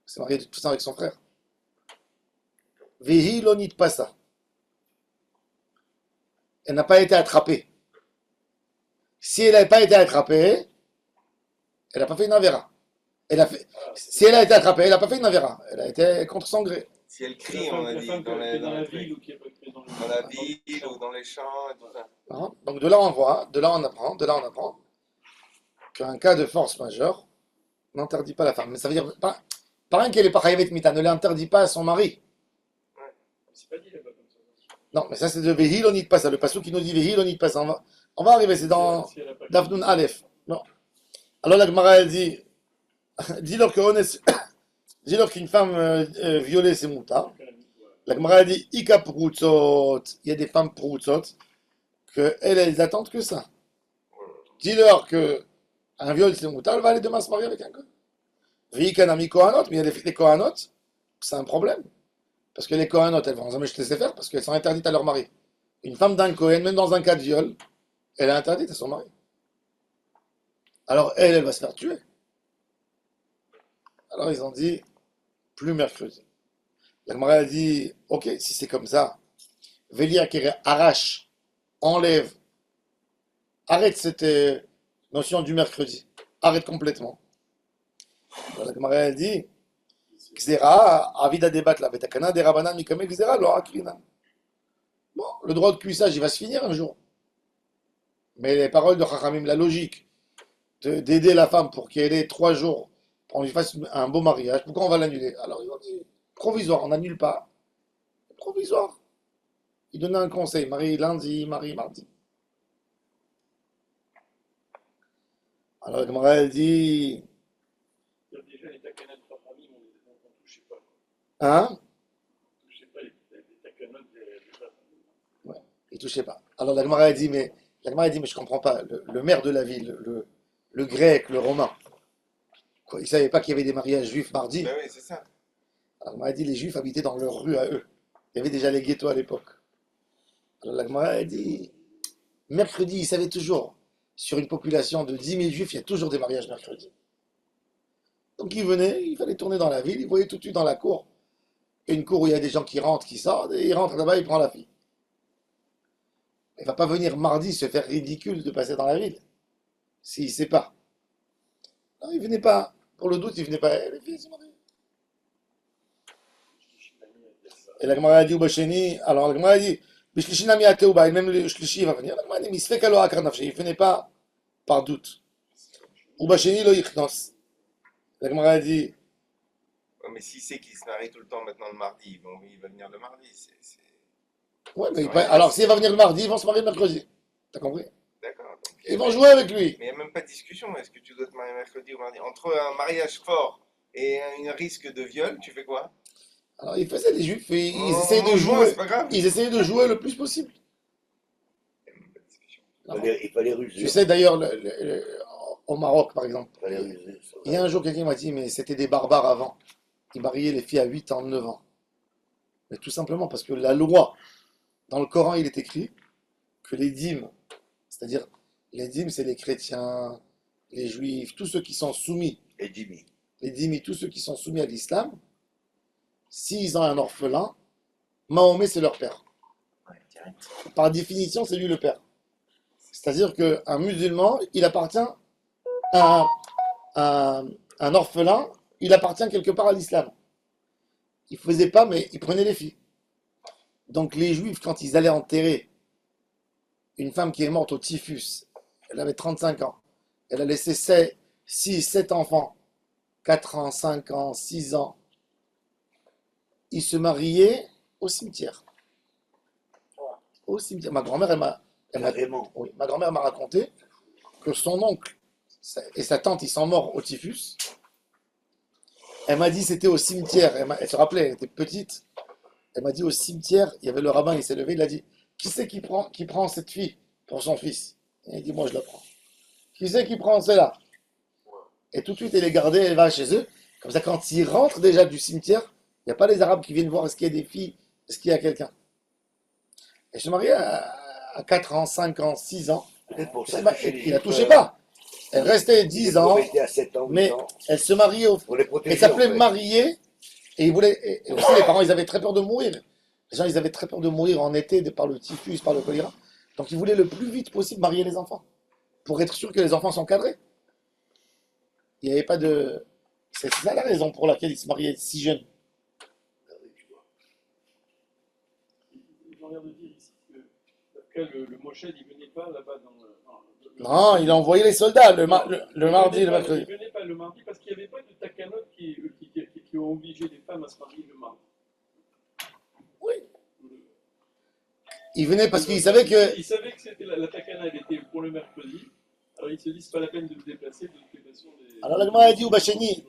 Elle s'est mariée tout ça avec son frère. Vehi lonit pas ça. Elle n'a pas été attrapée. Si elle n'a pas été attrapée, elle n'a pas fait une avéra. Si elle a été attrapée, elle n'a pas fait une avéra. Elle a été contre son gré. Si elle crie, on a La dit, femme qui dans, est les, dans dans, la les ville trucs. ou qui est pas dans Dans la ville ou dans les champs et tout ça. Hein. Donc de là on voit, de là on apprend qu'un cas de force majeure n'interdit pas la femme. Mais ça veut dire pas rien qu'elle est pas chayavet mita, ne l'interdit pas à son mari. C'est pas dit là-bas comme ça. Non, mais ça c'est de Vehil onit pas ça. Le passou qui nous dit Vehil onit pas ça. On va arriver, c'est dans Si elle a pas Dafnun Aleph. Non. Alors la Gemara elle dit, dis-leur dis-leur qu'une femme violée c'est mouta. La Gemara elle dit Ika proutzot. Il y a des femmes proutzot que elles attendent que ça. Dis-leur que un viol c'est mouta, elle va aller demain se marier avec un gars. Vikanami Kohanot, mais il y a des Kohanot, c'est un problème. Parce que les Kohanot, elles vont jamais se laisser faire parce qu'elles sont interdites à leur mari. Une femme d'un Kohen, même dans un cas de viol, elle est interdite à son mari. Alors elle va se faire tuer. Alors ils ont dit, plus mercredi. La Gemara a dit, ok, si c'est comme ça, Velia Kere arrache, enlève, arrête cette notion du mercredi. Arrête complètement. Alors, la Gemara a dit, Xera, avida débattre la betakana, des rabanan, mikame, Xera, l'ora krina. Bon, le droit de cuissage, il va se finir un jour. Mais les paroles de Chachamim, la logique d'aider la femme pour qu'elle ait 3 jours, pour qu'on lui fasse un beau mariage, pourquoi on va l'annuler? Alors ils ont dit, provisoire, on n'annule pas. Provisoire. Il donnait un conseil, marie lundi, marie mardi. Alors la Gemara, elle dit, déjà les takanot de Chachamim, on ne touchait pas. hein? On ne touchait pas les takanot des Chachamim. Il ne touchait pas. Alors la Gemara a dit, mais je comprends pas. Le maire de la ville, le grec, le romain, quoi, il ne savait pas qu'il y avait des mariages juifs mardi. Ben oui, c'est ça. Alors la Gemara a dit, les juifs habitaient dans leur rue à eux. Il y avait déjà les ghettos à l'époque. Alors la Gemara a dit, mercredi, il savait toujours, sur une population de 10 000 juifs, il y a toujours des mariages mercredi. Donc il venait, il fallait tourner dans la ville, il voyait tout de suite dans la cour, une cour où il y a des gens qui rentrent, qui sortent, et il rentre là-bas, il prend la fille. Il ne va pas venir mardi se faire ridicule de passer dans la ville, s'il ne sait pas. Non, il venait pas. Pour le doute, il venait pas. Les filles sont mariées. Et la Gemara a dit, Basheni, alors la Gemara a dit, Bishlishinami Ateuba, et même le Shlishi va venir. La Gemara a dit, Misfek alo akranafshi, il ne venait pas par doute. Ou Basheni lo yichnos. La Gemara a dit, Ouais, mais si c'est qu'il se marie tout le temps maintenant le mardi, bon, il va venir le mardi. ouais, mais C'est vrai. alors s'il va venir le mardi, ils vont se marier le mercredi. T'as compris? D'accord. Donc, Ils vont jouer avec lui. mais il n'y a même pas de discussion. Est-ce que tu dois te marier mercredi ou mardi? Entre un mariage fort et un risque de viol, tu fais quoi? Alors ils faisaient les juifs, et ils Oh, essayaient de moi, jouer. c'est pas grave. Ils essayaient de jouer le plus possible. Il y a même pas de discussion. Il fallait ruser. Tu sais d'ailleurs, au Maroc par exemple, Il fallait ruser. il y a un jour quelqu'un m'a dit, mais c'était des barbares avant. Ils mariaient les filles à 8 ans, 9 ans. Mais tout simplement parce que la loi, dans le Coran, il est écrit que les dîmes, c'est-à-dire les dîmes, c'est les chrétiens, les juifs, tous ceux qui sont soumis, Et Jimmy. les dîmes, tous ceux qui sont soumis à l'islam, s'ils ont un orphelin, Mahomet, c'est leur père. Ouais, direct. Par définition, c'est lui le père. C'est-à-dire qu'un musulman, il appartient à un orphelin, il appartient quelque part à l'islam. Il ne faisait pas, mais il prenait les filles. Donc les juifs, quand ils allaient enterrer une femme qui est morte au typhus, elle avait 35 ans, elle a laissé 6, 7 enfants, 4 ans, 5 ans, 6 ans, ils se mariaient au cimetière. au cimetière. Ma grand-mère, Carrément. oui, ma grand-mère m'a raconté que son oncle et sa tante, ils sont morts au typhus. Elle m'a dit c'était au cimetière. Elle se rappelait, elle était petite. Elle m'a dit au cimetière, il y avait le rabbin, il s'est levé, il a dit qui c'est qui prend cette fille pour son fils? Et il dit moi je la prends. Qui c'est qui prend celle-là? Et tout de suite elle est gardée, elle va chez eux. Comme ça, quand ils rentrent déjà du cimetière, il n'y a pas les Arabes qui viennent voir est-ce qu'il y a des filles, est-ce qu'il y a quelqu'un. Et je suis marié à 4 ans, 5 ans, 6 ans. Peut-être pour ça Il que chez il la les touchait Juifs, pas. Elle restait les 10 pauvres ans, étaient à 7 ans, 8 mais ans, elle se mariait au. pour les Elle protéger. s'appelait en fait. mariée, et ils voulaient. Et aussi, les parents, ils avaient très peur de mourir. Les gens, ils avaient très peur de mourir en été par le typhus, par le choléra. Donc, ils voulaient le plus vite possible marier les enfants, pour être sûr que les enfants sont cadrés. Il n'y avait pas de. C'est ça la raison pour laquelle ils se mariaient si jeunes. Ils ont l'air de dire ici que d'après le Moshed, il ne venait pas là-bas dans le. Non, il a envoyé les soldats le Il mardi et le venait pas- mercredi. Il ne venait pas le mardi parce qu'il n'y avait pas de takanot qui ont obligé les femmes à se marier le mardi. Oui. Il venait parce qu'il savait que. Il savait que c'était la takana, elle était pour le mercredi. Alors il se dit, c'est pas la peine de me déplacer, de toute façon. Alors la Gemara a dit au Bacheni.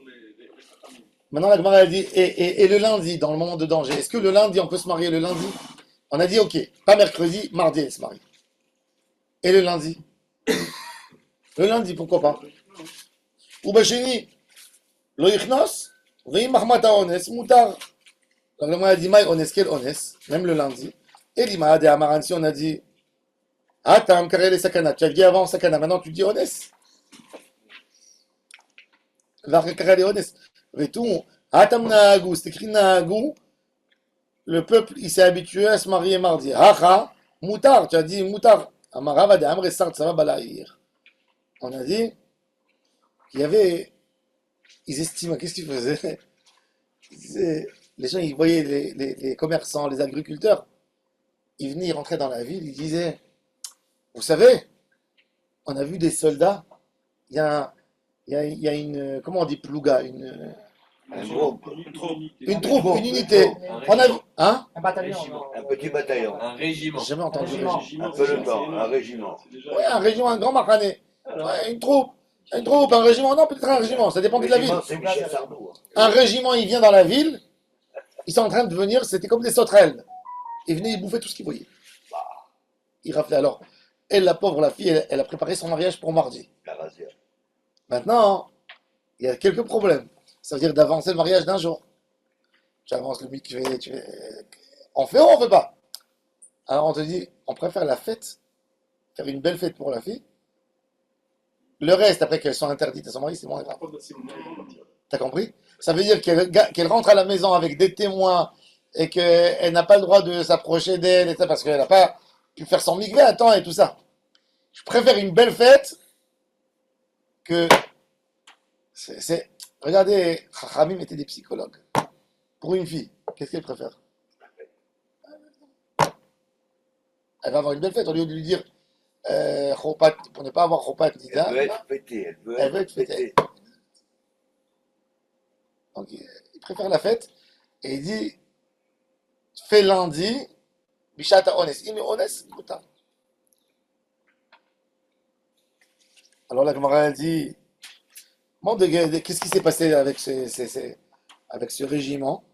Maintenant la Gemara a dit et le lundi, dans le moment de danger, est-ce que le lundi on peut se marier le lundi? On a dit ok, pas mercredi, mardi elle se marie. Et le lundi? Le lundi, pourquoi pas? Ou Bacheni, lo yichnos, veim mahmata ones, mutar. Donc la Gemara a dit maï ones, quel ones? Même le lundi. Et l'ima de Amaran, si on a dit Atam, karele sakana, tu as dit avant sakana, maintenant tu dis ones. Karele ones. Vetou, Atam naagu, c'est écrit naagu. Le peuple, il s'est habitué à se marier mardi. Hacha, mutar, tu as dit mutar. Amarava de Amre Sart, ça va balaïr. On a dit qu'il y avait. Ils estiment, qu'est-ce qu'ils faisaient? Les gens, ils voyaient les commerçants, les agriculteurs. Ils venaient, ils rentraient dans la ville, ils disaient vous savez, on a vu des soldats. Il y a une. Comment on dit plouga? Un groupe, Une troupe, une unité. On a vu. Hein? Un bataillon. Régiment. un petit bataillon, Un régiment. J'ai jamais entendu Régiment. régiment. un peloton, un régiment. Ouais, un régiment, un grand macané. Ouais, une troupe, un régiment. Non, peut-être un régiment, ça dépend de la ville. Régiment, c'est Michel Sardou. Un régiment, il vient dans la ville, ils sont en train de venir, c'était comme des sauterelles. Ils venaient, ils bouffaient tout ce qu'ils voyaient. Ils raflaient. Alors, elle, la pauvre, la fille, elle a préparé son mariage pour mardi. La razia. Maintenant, il y a quelques problèmes. Ça veut dire d'avancer le mariage d'un jour. Tu avances le mikvé, on fait ou on fait pas? Alors on te dit, on préfère la fête, faire une belle fête pour la fille. Le reste, après qu'elles sont interdites à son mari, c'est moins grave. T'as compris? Ça veut dire qu'elle rentre à la maison avec des témoins et qu'elle n'a pas le droit de s'approcher d'elle, et ça, parce qu'elle n'a pas pu faire son mikvé à temps et tout ça. Je préfère une belle fête que... Regardez, Chachamim était des psychologues. Pour une fille, qu'est-ce qu'elle préfère? Elle va avoir une belle fête, au lieu de lui dire Chopat, pour ne pas avoir Chopat Nida. Elle veut être fêtée, Elle veut être fêtée. Donc il préfère la fête et il dit fais lundi, Bishata Ones. Il met Ones, putain. Alors la Gemara elle dit qu'est-ce qui s'est passé avec ce régiment?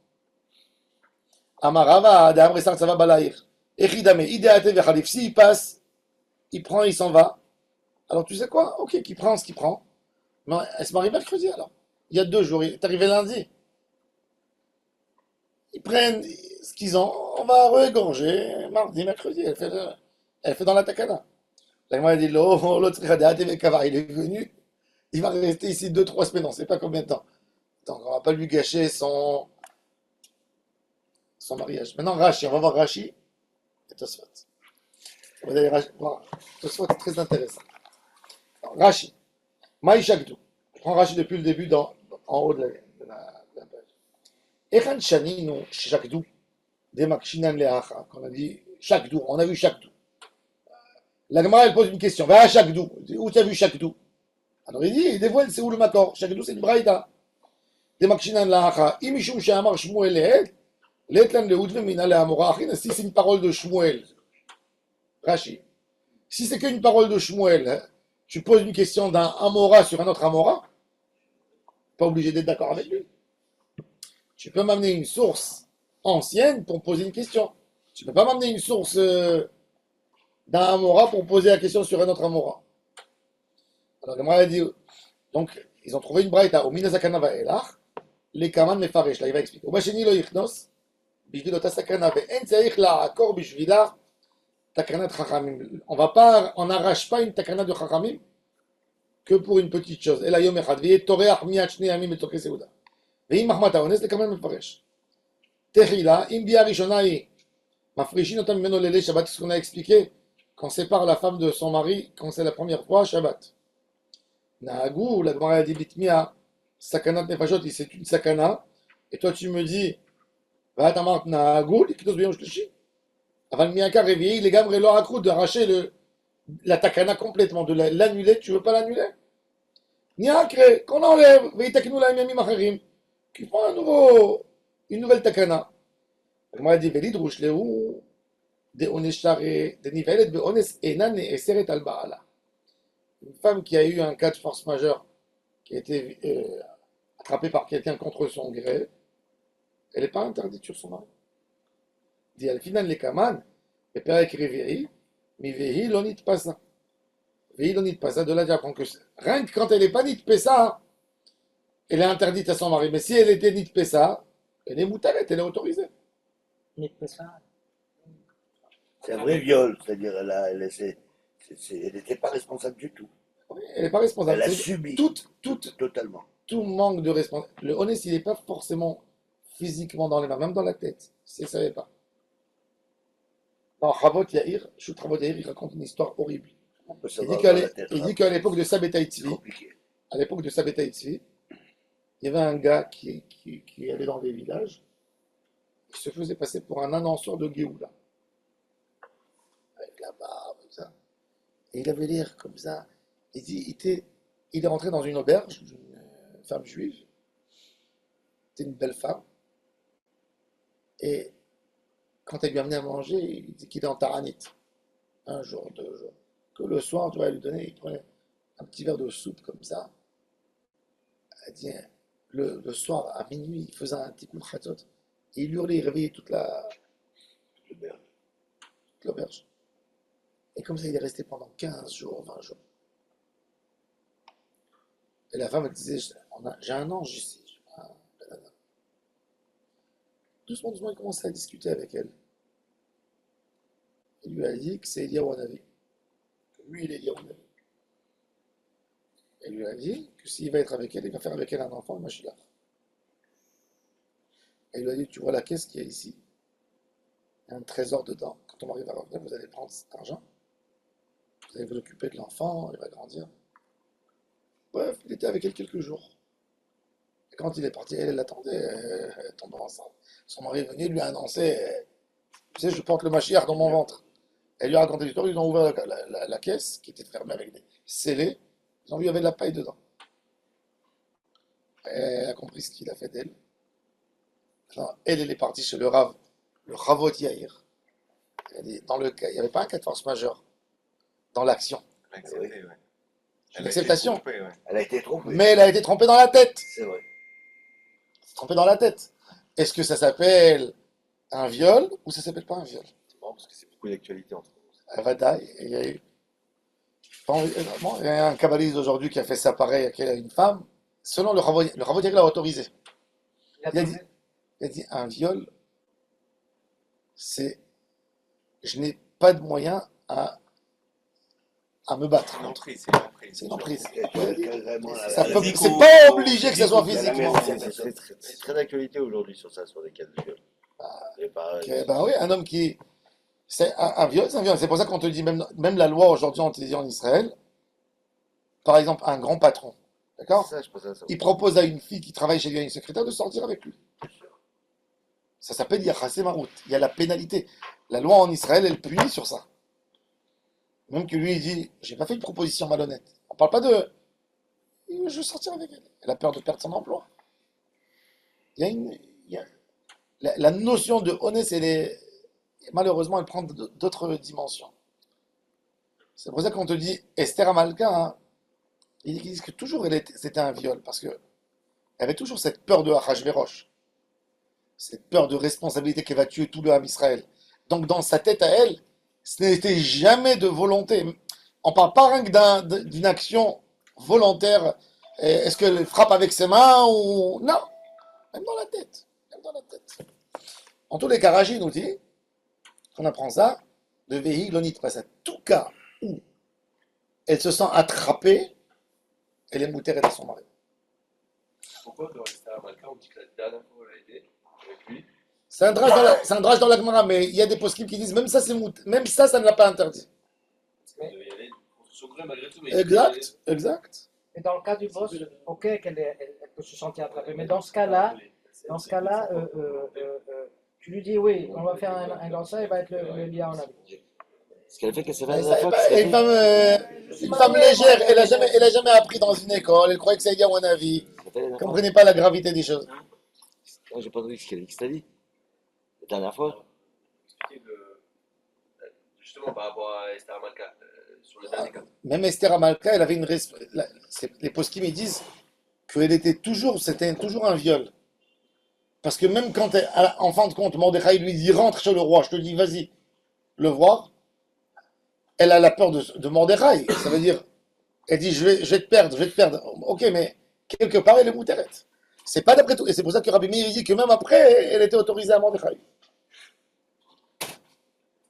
Amarava, de Amre Sart, ça va balaïr. Echidame, idéate vechalif. S'il passe, il prend, il s'en va. Alors tu sais quoi? Ok, qu'il prend ce qu'il prend. Mais elle se marie mercredi alors. Il y a 2 jours, il est arrivé lundi. Ils prennent ce qu'ils ont, on va regorger mardi, mercredi. Elle fait dans la takana. La Gemara dit l'autre il est venu. Il va rester ici 2-3 semaines, on ne sait pas combien de temps. Donc on ne va pas lui gâcher son mariage. Maintenant Rashi, on va voir Rashi et Tosfot. Vous allez voir, Tosfot est très intéressant. Alors, Rashi, Maï Shakdou. Je prends Rashi depuis le début en haut de la page. Echan Shaninu Shakdou, Demakshinan Leacha, qu'on a dit Shakdou, on a vu Shakdou. La Gemara elle pose une question, va à Shakdou, où tu as vu Shakdou? Alors il dévoile c'est où le makor. Shakdou c'est une braïda. Demakshinan Leacha, Imishum Sheamar Shmuel Lehed, Letlan Lehoud Vemina Leamora Achin, si c'est une parole de Shmuel, Rashi. Si c'est qu'une parole de Shmuel, hein, tu poses une question d'un Amora sur un autre Amora, pas obligé d'être d'accord avec lui. Tu peux m'amener une source ancienne pour me poser une question. Tu ne peux pas m'amener une source d'un Amora pour poser la question sur un autre Amora. Alors, Gemara a dit, donc, ils ont trouvé une braïta au Minazakana Vaelach, les Kaman Mefaresh, là, il va expliquer. Au Bacheni lo Yichnos, Bishvil ota sakana ve'en tzaich la'akor bishvila takanat chachamim. On n'arrache pas une takana de chachamim que pour une petite chose. Et là, yom echad, ve'yeh toreach miyad shnei yamim betoke seuda. Ve'im mahmat ha'ones, les Kaman Mefaresh. Tehila, im bia rishona hi, mafrishin otam mimeno lele Shabbat, ce qu'on a expliqué, quand on sépare la femme de son mari, quand c'est la première fois, Shabbat. Nahagou, la Gemara a dit bitmia, sakanat nefashot, c'est une sakana, et toi tu me dis, va t'amart nahagou, l'iknos b'yom shlishi. Aval miyaka réveillé, les gamres leur accrou d'arracher la takana complètement, de l'annuler, tu veux pas l'annuler? Niakre, qu'on enlève, veitaknu la yamim acherim, qui prend une nouvelle takana. La Gemara a dit, velidrouch lehu, de oneshare, de nivelet be'ones enan ne'eseret al ba'ala. Une femme qui a eu un cas de force majeure, qui a été attrapée par quelqu'un contre son gré, elle n'est pas interdite sur son mari. Dit Alfinan le Kaman, et Perek Riveri, mi vehi lonit pasa. Vehi lonit pasa, de là j'apprends que rien que quand elle n'est pas nit pesa, elle est interdite à son mari. Mais si elle était nit pesa, elle est moutarette, elle est autorisée. Nit Pessa. C'est un vrai viol, c'est-à-dire elle n'était pas responsable du tout. Oui, elle n'est pas responsable. Elle a C'est subi totalement. tout manque de responsabilité. Le honnête, il n'est pas forcément physiquement dans les mains, même dans la tête. Si elle ne savait pas. Dans Chavot Yair, Shut Chavot Yair, il raconte une histoire horrible. On peut Il savoir dit dans la tête. il dit qu'à l'époque de Sabeta C'est Itzvi, compliqué. à l'époque de Sabeta Itzvi, il y avait un gars qui allait dans les villages, qui se faisait passer pour un annonceur de Géoula. Avec la barbe, comme ça. Et il avait l'air comme ça. Il dit, il est rentré dans une auberge d'une femme juive. C'était une belle femme. Et quand elle lui a amené à manger, il dit qu'il est en taranit. Un jour, 2 jours. Que le soir, tu vois, elle lui donnait, il prenait un petit verre de soupe comme ça. Elle dit, le soir, à minuit, il faisait un petit coup de khatot. Et il hurlait, il réveillait toute l'auberge. Et comme ça, il est resté pendant 15 jours, 20 jours. Et la femme, elle disait, j'ai un ange ici. Doucement, doucement, il commençait à discuter avec elle. Il lui a dit que c'est Eliyahu Hanavi. Que lui, il est Eliyahu Hanavi. Elle lui a dit que s'il va être avec elle, il va faire avec elle un enfant, moi je suis là. Elle lui a dit, tu vois la caisse qu'il y a ici? Il y a un trésor dedans. Quand ton mari va revenir, vous allez prendre cet argent. Vous allez vous occuper de l'enfant, il va grandir. Bref, il était avec elle quelques jours. Et quand il est parti, elle l'attendait, elle tombait enceinte. Son mari est venu, lui a annoncé, tu sais, je porte le Mashiach dans mon ventre. Elle lui a raconté l'histoire, ils ont ouvert la caisse, qui était fermée avec des scellés. Ils ont vu, il y avait de la paille dedans. Elle a compris ce qu'il a fait d'elle. Alors, elle est partie chez le Rav, le Chavot Yair. Dans le cas, il n'y avait pas un cas de force majeure dans l'action. Accepté, ouais. Elle a été L'acceptation. trompée, ouais. Elle a été trompée. Mais elle a été trompée dans la tête. C'est vrai. Trompée dans la tête. Est-ce que ça s'appelle un viol ou ça s'appelle pas un viol? C'est marrant parce que c'est beaucoup d'actualité entre nous. Avada, il y a eu. Bon, il y a un kabbaliste aujourd'hui qui a fait ça pareil à une femme. Selon le Chavot Yair l'a autorisé. Il a dit un viol, c'est je n'ai pas de moyens à me battre C'est une contre. emprise, c'est une emprise. C'est une emprise. Carrément, C'est pas obligé que ça soit physiquement. C'est très d'actualité aujourd'hui sur ça, sur les cas de viol. Et pareil. Ok, ben oui, un homme qui. C'est un viol, c'est un viol. C'est pour ça qu'on te dit, même la loi aujourd'hui, on te dit en Israël, par exemple, un grand patron, d'accord? C'est ça, je pense à ça. Il propose à une fille qui travaille chez lui, à une secrétaire, de sortir avec lui. Ça s'appelle Yachassé Marout. Il y a la pénalité. La loi en Israël, elle punit sur ça. Même que lui, il dit, j'ai pas fait une proposition malhonnête. On parle pas de, je veux sortir avec elle. Elle a peur de perdre son emploi. Il y a la notion de honnête, malheureusement, elle prend d'autres dimensions. C'est pour ça qu'on te dit Esther Amalka, hein, ils disent que toujours c'était un viol, parce que elle avait toujours cette peur de Achashverosh, cette peur de responsabilité qu'elle va tuer tout le Ham Israël. Donc dans sa tête à elle, ce n'était jamais de volonté. On parle pas rien que d'une action volontaire. Est-ce qu'elle frappe avec ses mains ou... Non, même dans la tête. Même dans la tête. En tous les cas, Rashi nous dit qu'on apprend ça de Vehi Lonit Pressa. Tout cas où elle se sent attrapée, elle est moutère à son mari. Pourquoi dans Esther Malka, on dit que la dernière fois où elle a été avec lui, C'est un drage dans la Gemara, mais il y a des poskim qui disent même ça, même ça ne l'a pas interdit. elle devait y aller contre son gré malgré tout, mais il devait y aller. Exact, exact. Et dans le cas du boss, ok, elle peut se sentir attrapée, mais dans ce cas-là, tu lui dis oui, on va faire un lancer, il va être le lien en ami. Ce qu'elle fait que c'est pas Et la fois que c'est une femme légère, elle a jamais appris dans une école, elle croyait que ça allait dire mon avis. Elle ne comprenait pas la gravité des choses. Moi, j'ai pas entendu ce qu'elle t'a dit. La dernière fois. Expliquer justement par rapport à Esther Malka, sur le dernier cas. Même Esther Amalka, elle avait les poskim ils disent c'était toujours un viol. Parce que même quand, en fin de compte, Mordechai lui dit rentre chez le roi, je te dis vas-y, le voir, elle a la peur de Mordechai. Ça veut dire, elle dit je vais te perdre, je vais te perdre. Ok, mais quelque part, elle est moutérette. C'est pas d'après tout. Et c'est pour ça que Rabbi Meir dit que même après, elle était autorisée à Mordechai.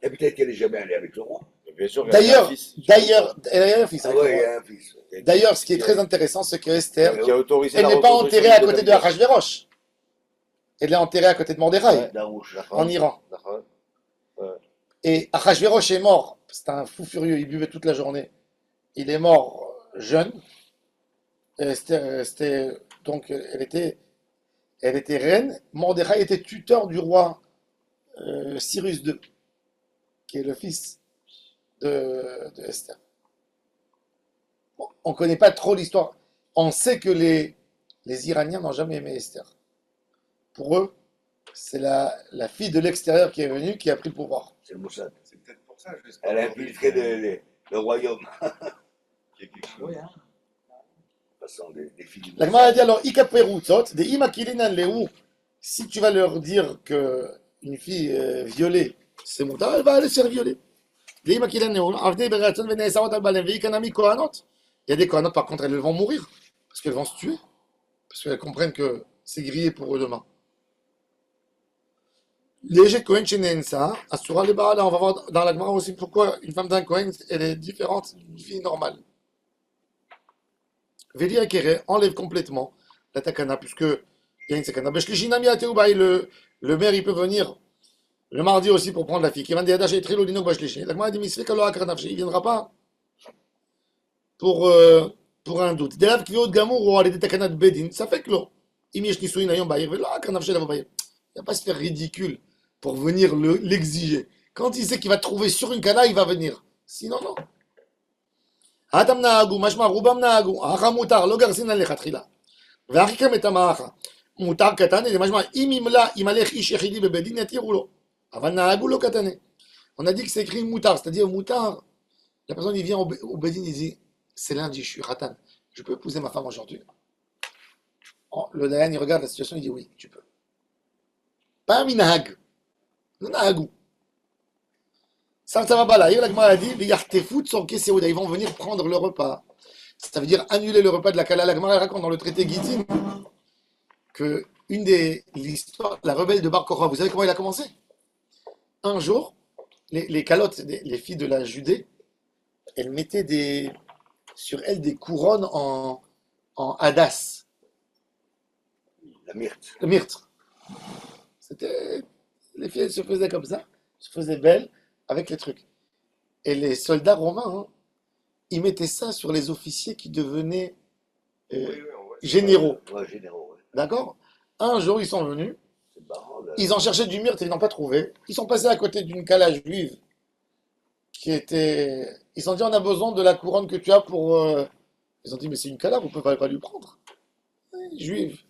Et peut-être qu'elle n'est jamais allée avec le roi. Bien sûr, elle a un fils. D'ailleurs, elle a un fils. Ah avec ouais, le il y roi. a un fils. D'ailleurs, ce qui est très intéressant, c'est que Esther, Qui a autorisé elle la n'est pas reconstruction enterrée à du côté de Beth Amikdash. Achashverosh. Elle est enterrée à côté de Mordechai, Darouche. en Iran. D'accord. Et Achashverosh est mort. C'était un fou furieux, il buvait toute la journée. Il est mort jeune. Et Esther, donc, elle était reine. Mordechai était tuteur du roi Cyrus II, qui est le fils de Esther. Bon, on ne connaît pas trop l'histoire. On sait que les Iraniens n'ont jamais aimé Esther. Pour eux, c'est la fille de l'extérieur qui est venue, qui a pris le pouvoir. C'est le Mossad. C'est peut-être pour ça, je sais Elle a infiltré le royaume. Il y a quelque chose. Oui, hein. Passant des filles du La Gemara a dit alors, Ikaperutzot, des Imakilinan Lehu, si tu vas leur dire qu'une fille violée, c'est moutar, elle va aller se faire violer. Des Imakilinan Lehu, Avdei Beratzon Venesaot al-Balem, Veikanami Kohanot. Il y a des Kohanot, par contre, elles vont mourir, parce qu'elles vont se tuer, parce qu'elles comprennent que c'est grillé pour eux demain. Léger Kohen chez Nensa, Asura le Baal, on va voir dans la Gemara aussi pourquoi une femme d'un Kohen, elle est différente d'une fille normale. Veli Akere enlève complètement la takana, puisque il y a une takana. Le maire, il peut venir le mardi aussi pour prendre la fille. La Gemara dit, il ne viendra pas pour un doute. Ça fait que l'eau. Il n'y a pas à se faire ridicule pour venir l'exiger. Quand il sait qu'il va trouver sur une kana, il va venir. Sinon, non. האדם נהגו, משמע רובם נהגו, האחה מותר, לא גרסין עליך תחילה. והכי גם את המאחה. מותר קטנה, זה משמע, אם ימלך איש יחידי בבית דין, יתירו לו. אבל נהגו לא קטנה. On a dit que c'est écrit moutar, c'est-à-dire moutar. La personne, il vient au Bédine, il dit, c'est lundi, je suis khatan, je peux épouser ma femme aujourd'hui. Le Dayan, il regarde la situation, il dit, oui, tu peux. Pas un minahag. Non, nahagou. Ça va pas là. La Gemara a dit, ils vont venir prendre le repas. Ça veut dire annuler le repas de la Kala. La Gemara raconte dans le traité Gittin que l'histoire, la rebelle de Bar Kokhba, vous savez comment il a commencé? Un jour, les calottes, les filles de la Judée, elles mettaient sur elles des couronnes en hadas, La myrte. le myrte. Les filles elles se faisaient comme ça, se faisaient belles avec les trucs. Et les soldats romains, hein, ils mettaient ça sur les officiers qui devenaient Oui, on voit ça. généraux. Ouais, généraux. Ouais. D'accord? Un jour, ils sont venus, C'est marrant. Là. ils ont cherché du myrte et ils n'ont pas trouvé. Ils sont passés à côté d'une cala juive qui était. Ils ont dit on a besoin de la couronne que tu as pour. Ils ont dit mais c'est une cala, vous ne pouvez pas lui prendre. Juive.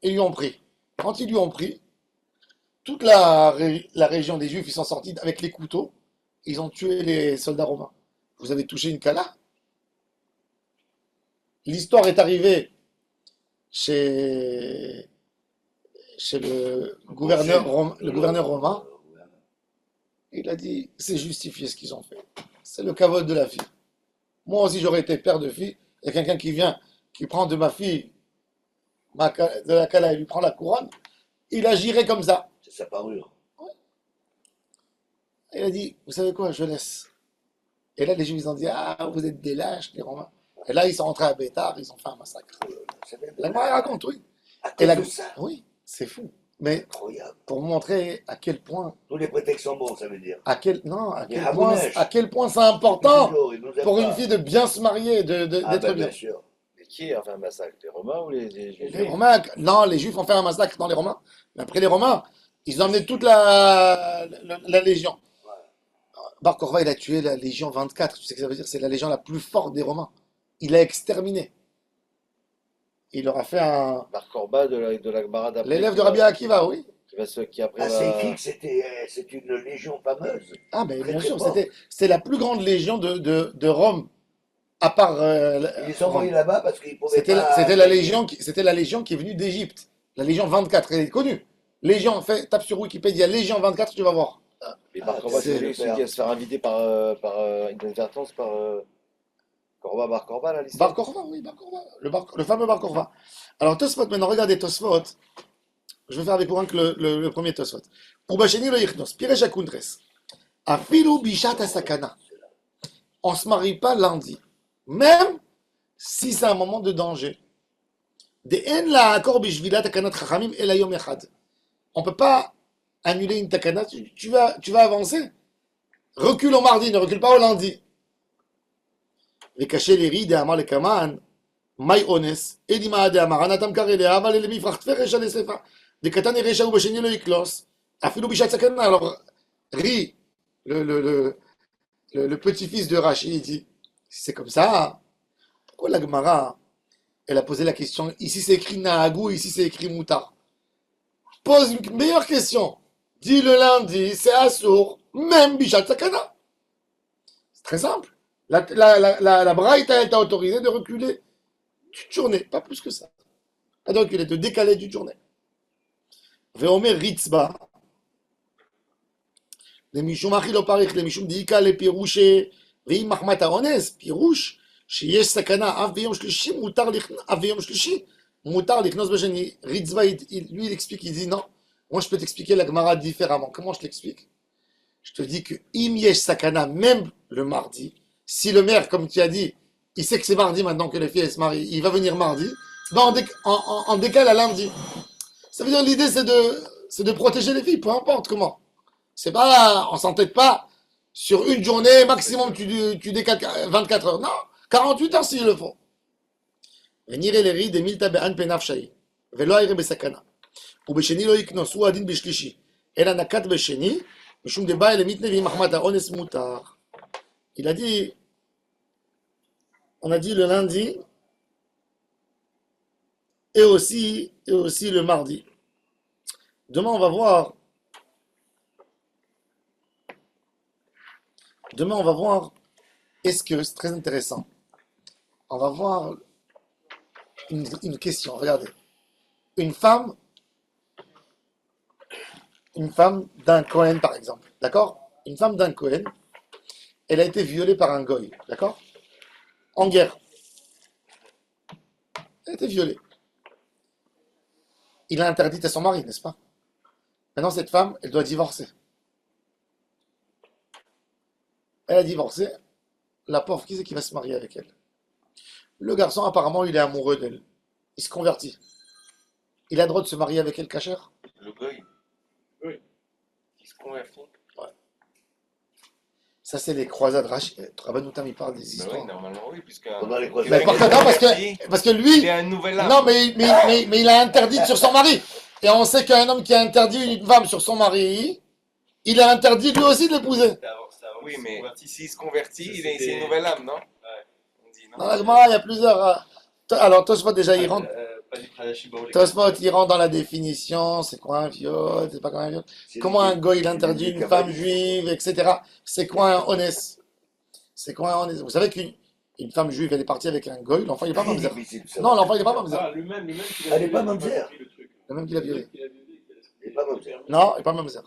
Et ils lui ont pris. Quand ils lui ont pris, toute la région des Juifs, ils sont sortis avec les couteaux, ils ont tué les soldats romains. vous avez touché une Kala. L'histoire est arrivée chez le gouverneur, le gouverneur romain. Il a dit, c'est justifié ce qu'ils ont fait. C'est le cavode de la fille. Moi aussi, j'aurais été père de fille. Il y a quelqu'un qui vient, qui prend de ma fille, de la Kala, il lui prend la couronne. Il agirait comme ça. C'est sa parure. Il a dit, vous savez quoi, je laisse. Et là, les Juifs, ils ont dit, ah, vous êtes des lâches, les Romains. Et là, ils sont rentrés à Bétar, ils ont fait un massacre. La Gemara raconte, oui. À Et cause la... de ça. Oui, c'est fou. Mais Incroyable. pour montrer à quel point, Tous les prétextes sont bons, ça veut dire. non, Les rabounèches. à quel point c'est important Toujours, ils nous aiment pour pas. une fille de bien se marier, Ah, d'être ben, bien. bien sûr. Mais qui a fait un massacre? Les Romains ou les Juifs? Les Romains, non, les Juifs ont fait un massacre dans les Romains. Mais après les Romains, ils ont emmené toute la légion. Bar Korva, il a tué la légion 24. Tu sais ce que ça veut dire? C'est la légion la plus forte des Romains. Il a exterminé. Il leur a fait un. Bar Korba de la Gemara d'après. L'élève de Rabbi Akiva, oui. Qui après Ah, va- c'est c'est une légion fameuse. Ah, mais Très, bien très sûr, fort. c'était la plus grande légion de Rome, à part. Ils sont envoyés là-bas parce qu'ils pouvaient C'était pas. c'était la légion qui est venue d'Égypte. La légion 24, elle est connue. Légion, tape sur Wikipédia, légion 24, tu vas voir. Et Bar Ah, Korba, c'est c'est le celui père. qui va se faire inviter par inadvertance par Korba, Bar Korba, là, Bar l'histoire. Korva, oui, Bar Korva. Le fameux Bar Korva. Alors, Tosfot, maintenant, regardez Tosfot. Je vais faire avec vous que le premier Tosfot. Ubasheni lo yichnos, Piresh akundres. Afilu bishat asakana. On ne se marie pas lundi. Même si c'est un moment de danger. De en la akor bishvila takanat chachamim el hayom echad. On ne peut pas annuler une takana. Tu vas avancer. Recule au mardi, ne recule pas au lundi. וקשה לירי דאמר לקמן, מאי אונס, אידי מה דאמר, אנתם קרא אבל אלה מפרח תפרש על הספר, דקתן ירשע ובשני לא יקלוס, אפילו בשעת סכנה. Alors, Ri, le petit-fils de Rachid, il dit, si c'est comme ça, pourquoi la Gemara, elle a posé la question, ici c'est écrit Nahagou, ici c'est écrit Moutar. Pose une meilleure question. Dis le lundi, c'est Assour, même Bichat Sakana. C'est très simple. La Braïta, elle t'a autorisé de reculer d'une journée, pas plus que ça. Pas de reculer, de décaler d'une journée. Veomer Ritzba. Les Mishum Achilo Parich, les Mishum Dika, les Pirouché, Veim Mahmat Aones, Pirouche, שיש סכנה, אף ביום שלישי, אף ביום שלישי, מותר לכנוס בשני. Ritzba, lui, il explique, il dit non. Moi, je peux t'expliquer la Gemara différemment. Comment je t'explique? Je te dis que im yesh sakana, même le mardi, si le maire, comme tu as dit, il sait que c'est mardi maintenant que les filles se marient, il va venir mardi, ben on décale à lundi. Ça veut dire l'idée c'est de protéger les filles, peu importe comment. C'est pas, on s'entête pas sur une journée, maximum tu décales 24 heures. Non, 48 heures s'il le faut. ונראה לרי דמילתא באן פנפשי, ולא הירא בסכנה. ובשני לא יקנוס, הוא הדין בשלישי, אלא נקט בשני, משום דבאי למיתנה ועם מחמת האונס מותר. Il a dit, on a dit le lundi, et aussi le mardi. Demain, on va voir est-ce que, c'est très intéressant, on va voir une question, regardez. Une femme d'un Cohen, par exemple, d'accord? Une femme d'un Cohen, elle a été violée par un goy, d'accord? En guerre. Elle a été violée. Il a interdit à son mari, n'est-ce pas? Maintenant, cette femme, elle doit divorcer. Elle a divorcé. La pauvre, qui c'est qui va se marier avec elle? Le garçon, apparemment, il est amoureux d'elle. Il se convertit. Il a le droit de se marier avec elle, cachère? Le goy. Oui. Qui se convertit. Ça, c'est les croisades Rachid. Rabbanoutam, il parle des Ben histoires. oui, normalement, oui, puisque. Pendant les croisades. Mais par contre, non, parce que lui, Il est un nouvel âme. non, mais il a interdit sur son mari. Et on sait qu'un homme qui a interdit une femme sur son mari, il a interdit lui aussi de l'épouser. Oui, mais s'il se convertit, c'est une nouvelle âme, non? On dit, non? Dans la Gemara, il y a plusieurs. Alors, Tosfot, déjà, il rentre. Tosfot, il rentre dans la définition. C'est quoi un viol? C'est pas quoi un viol? Comment un goy, il interdit une femme juive, etc. C'est quoi un honest? C'est quand on est... Vous savez qu'une femme juive, elle est partie avec un goy, l'enfant il est pas Très mamzer. difficile, ça. Non, l'enfant il est pas mamzer. Ah, le même qui Elle l'a est violé, pas qui m'a mamzer. compris le truc. Le même qui l'a violé. Qui l'a violé, qui l'a- Elle est pas mamzer. Non, il est pas mamzer.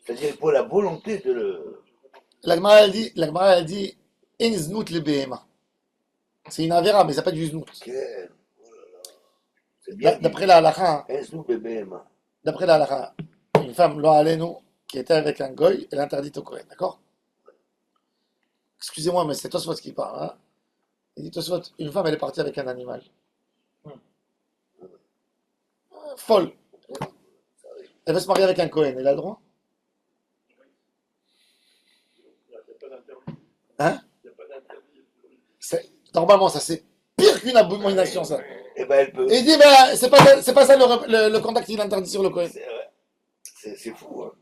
C'est-à-dire, il faut la volonté de le. La Gemara elle dit, En znout le behema. C'est une avéra, mais ça s'appelle du znout. Quel- oh là là. C'est bien. D'après la halakha, Un sou bébé, Emma. d'après la halakha, une femme, lo alenu, qui était avec un goy, elle est interdite au Kohen, d'accord? Excusez-moi, mais c'est Tosfot qui parle. Hein? Il dit Tosfot, une femme, elle est partie avec un animal. Folle. Elle veut se marier avec un Kohen, elle a le droit? Il n'y a pas d'interdit. Hein? Il n'y a pas d'interdit. Normalement, ça c'est pire qu'une abomination, ça. Eh ben, elle peut. Et il dit, ben, c'est pas ça le contact qu'il interdit sur le Kohen. C'est vrai. C'est fou, hein.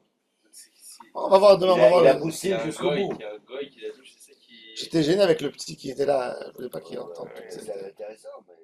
On va voir demain, on va voir. Il a le- poussé Il y a un jusqu'au goy, bout. il y a un goy qui l'a touché, c'est ça qui. J'étais gêné avec le petit qui était là, je voulais pas qu'il entende. C'est intéressant, mais